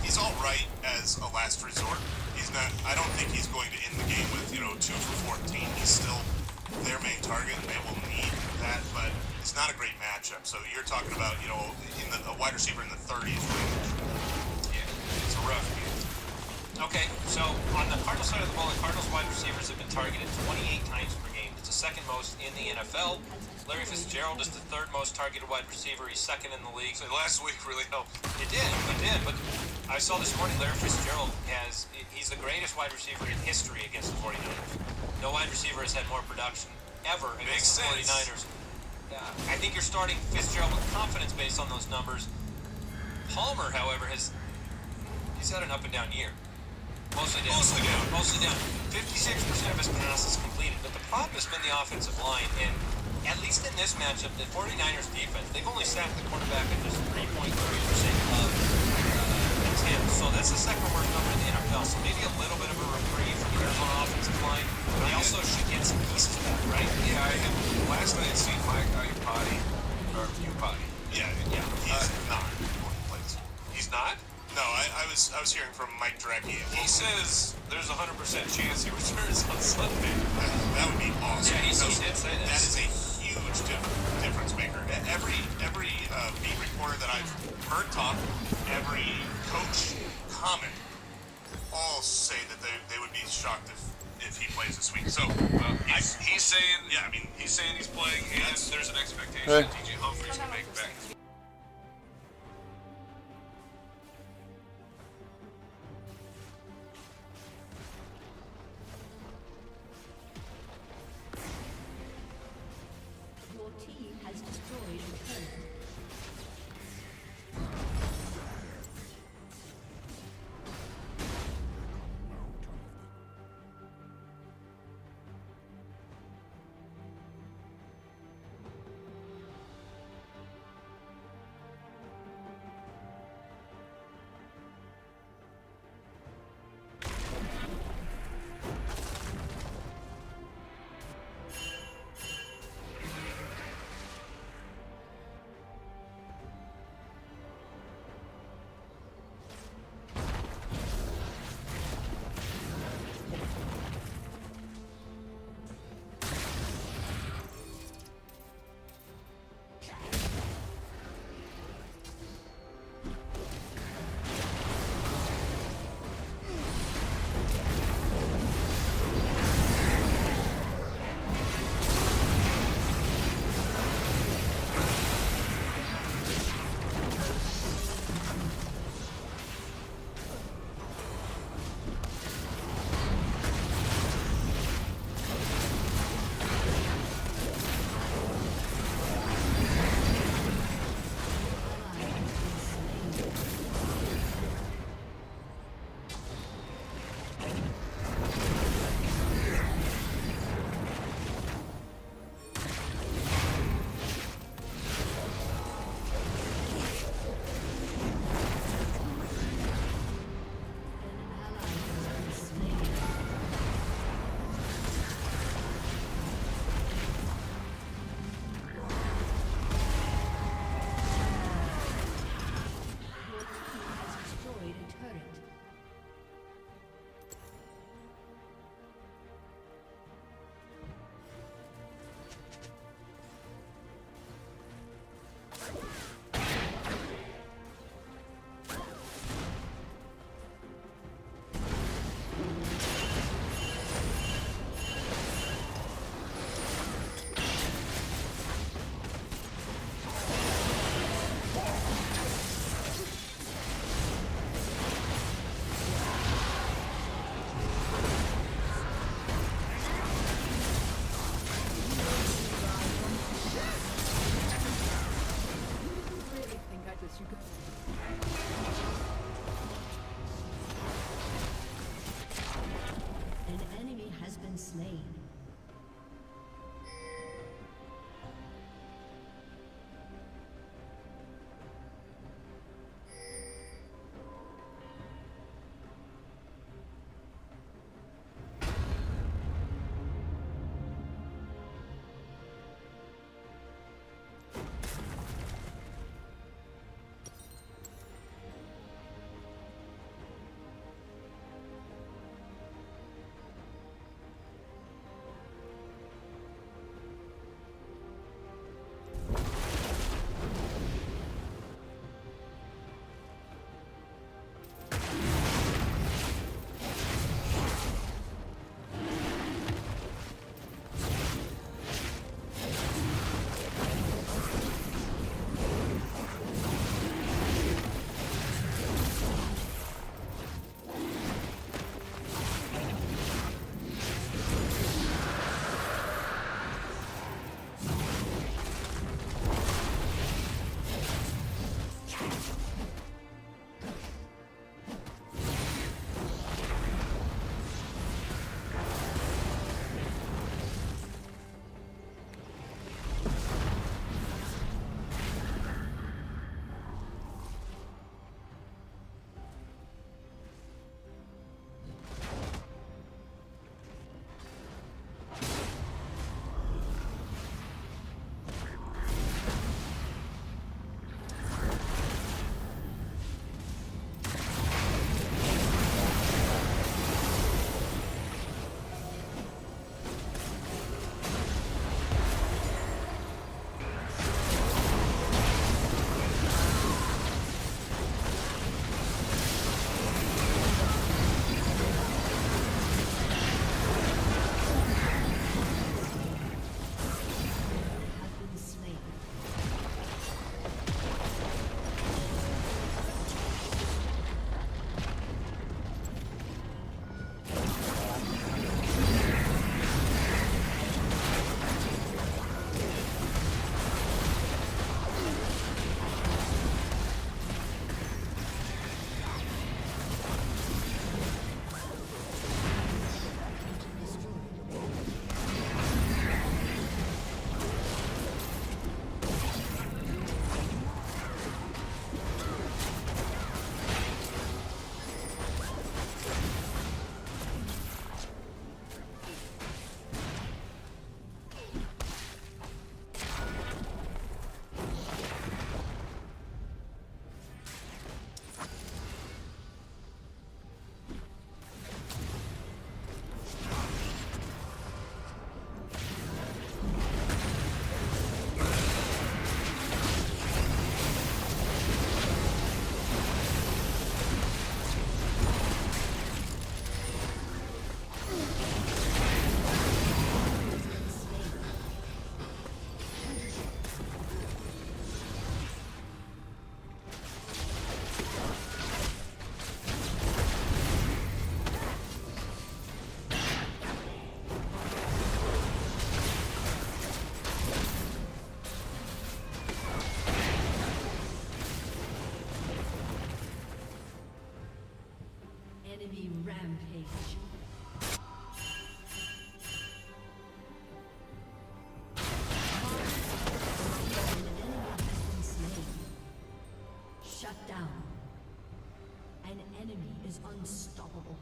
he's all right as a last resort. He's not. I don't think he's going to end the game with 2 for 14. He's still their main target, and they will need that. But it's not a great matchup. So you're talking about a wide receiver in the 30s range. Yeah, it's a rough game. Okay, so on the Cardinals side of the ball, the Cardinals wide receivers have been targeted 28 times per game. It's the second most in the NFL. Larry Fitzgerald is the third most targeted wide receiver. He's second in the league. So last week really helped. It did. But I saw this morning Larry Fitzgerald he's the greatest wide receiver in history against the 49ers. No wide receiver has had more production ever against the 49ers. I think you're starting Fitzgerald with confidence based on those numbers. Palmer, however, he's had an up and down year. Mostly down. 56% of his passes completed. But the problem has been the offensive line. And at least in this matchup, the 49ers defense, they've only sacked the quarterback at just 3.3% of attempts. So that's the second worst number in the NFL. So maybe a little bit of a reprieve from the Arizona offensive line. They also should get some pieces back, right? Yeah, last night I seen Mike Iupati. Yeah, he's not going to play this. He's not? No, I was hearing from Mike Drecke. He says there's a 100% chance he returns on Sunday. That would be awesome. Yeah, he did say that. That is a huge difference maker. Every beat reporter that I've heard talk, every coach comment, all say that they would be shocked if he plays this week. So he's saying, he's saying he's playing, and there's an expectation that TJ Humphries can make it back. Your team has destroyed a turret. Rampage. Shut down. An enemy is unstoppable.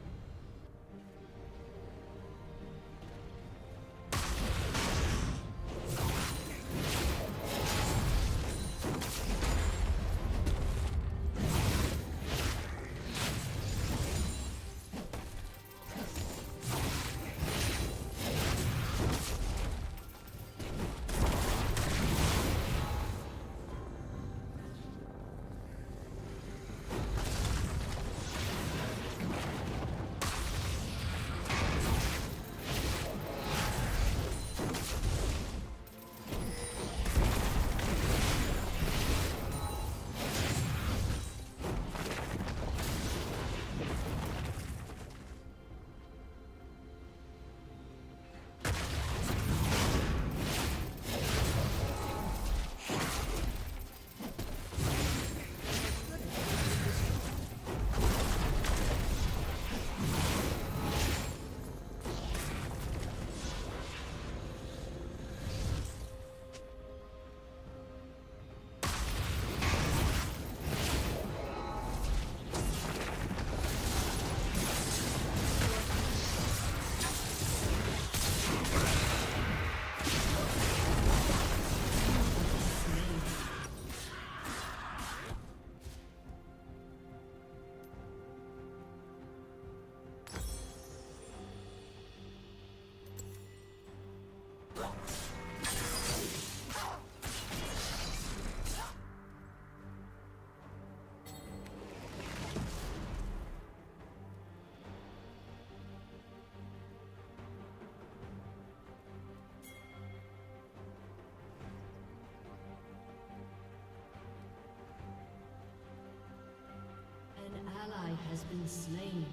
An ally has been slain.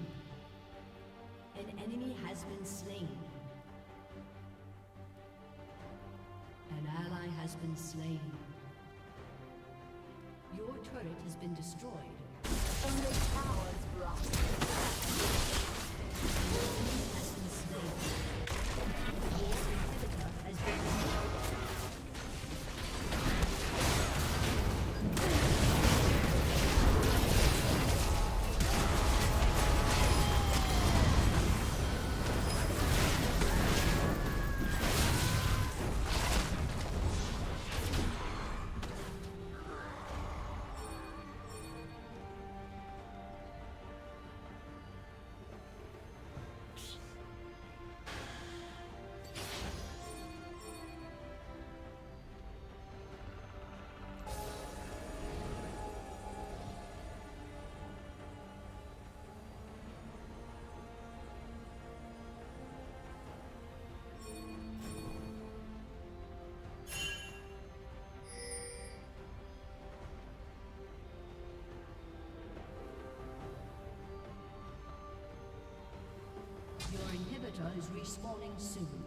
An enemy has been slain. An ally has been slain. Your turret has been destroyed. Only powers brought. Your enemy has been slain. Your inhibitor has been destroyed. Your inhibitor is respawning soon.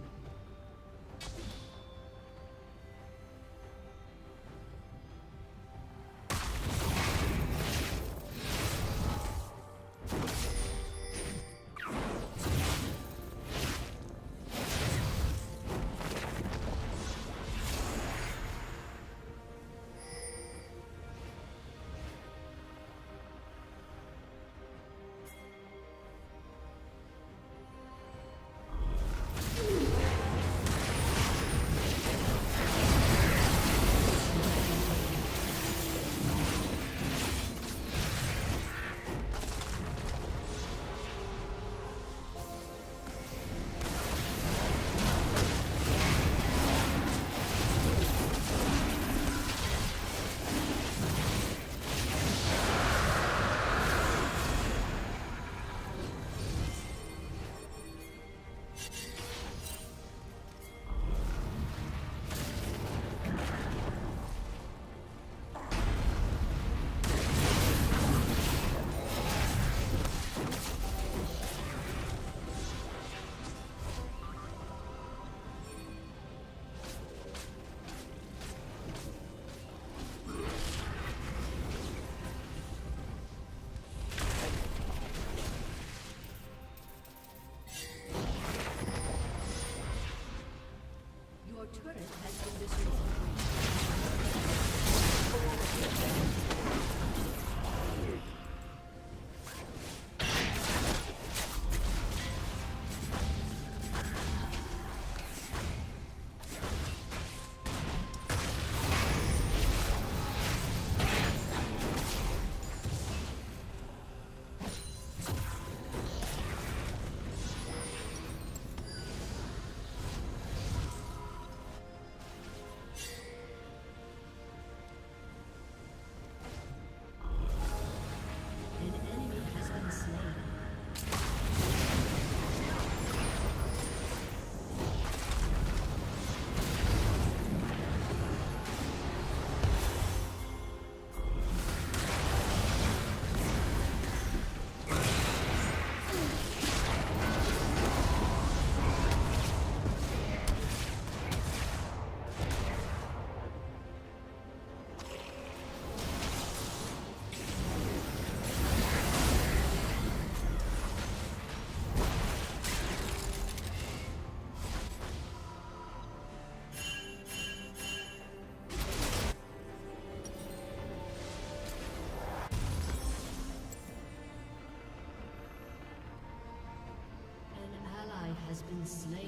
been slain.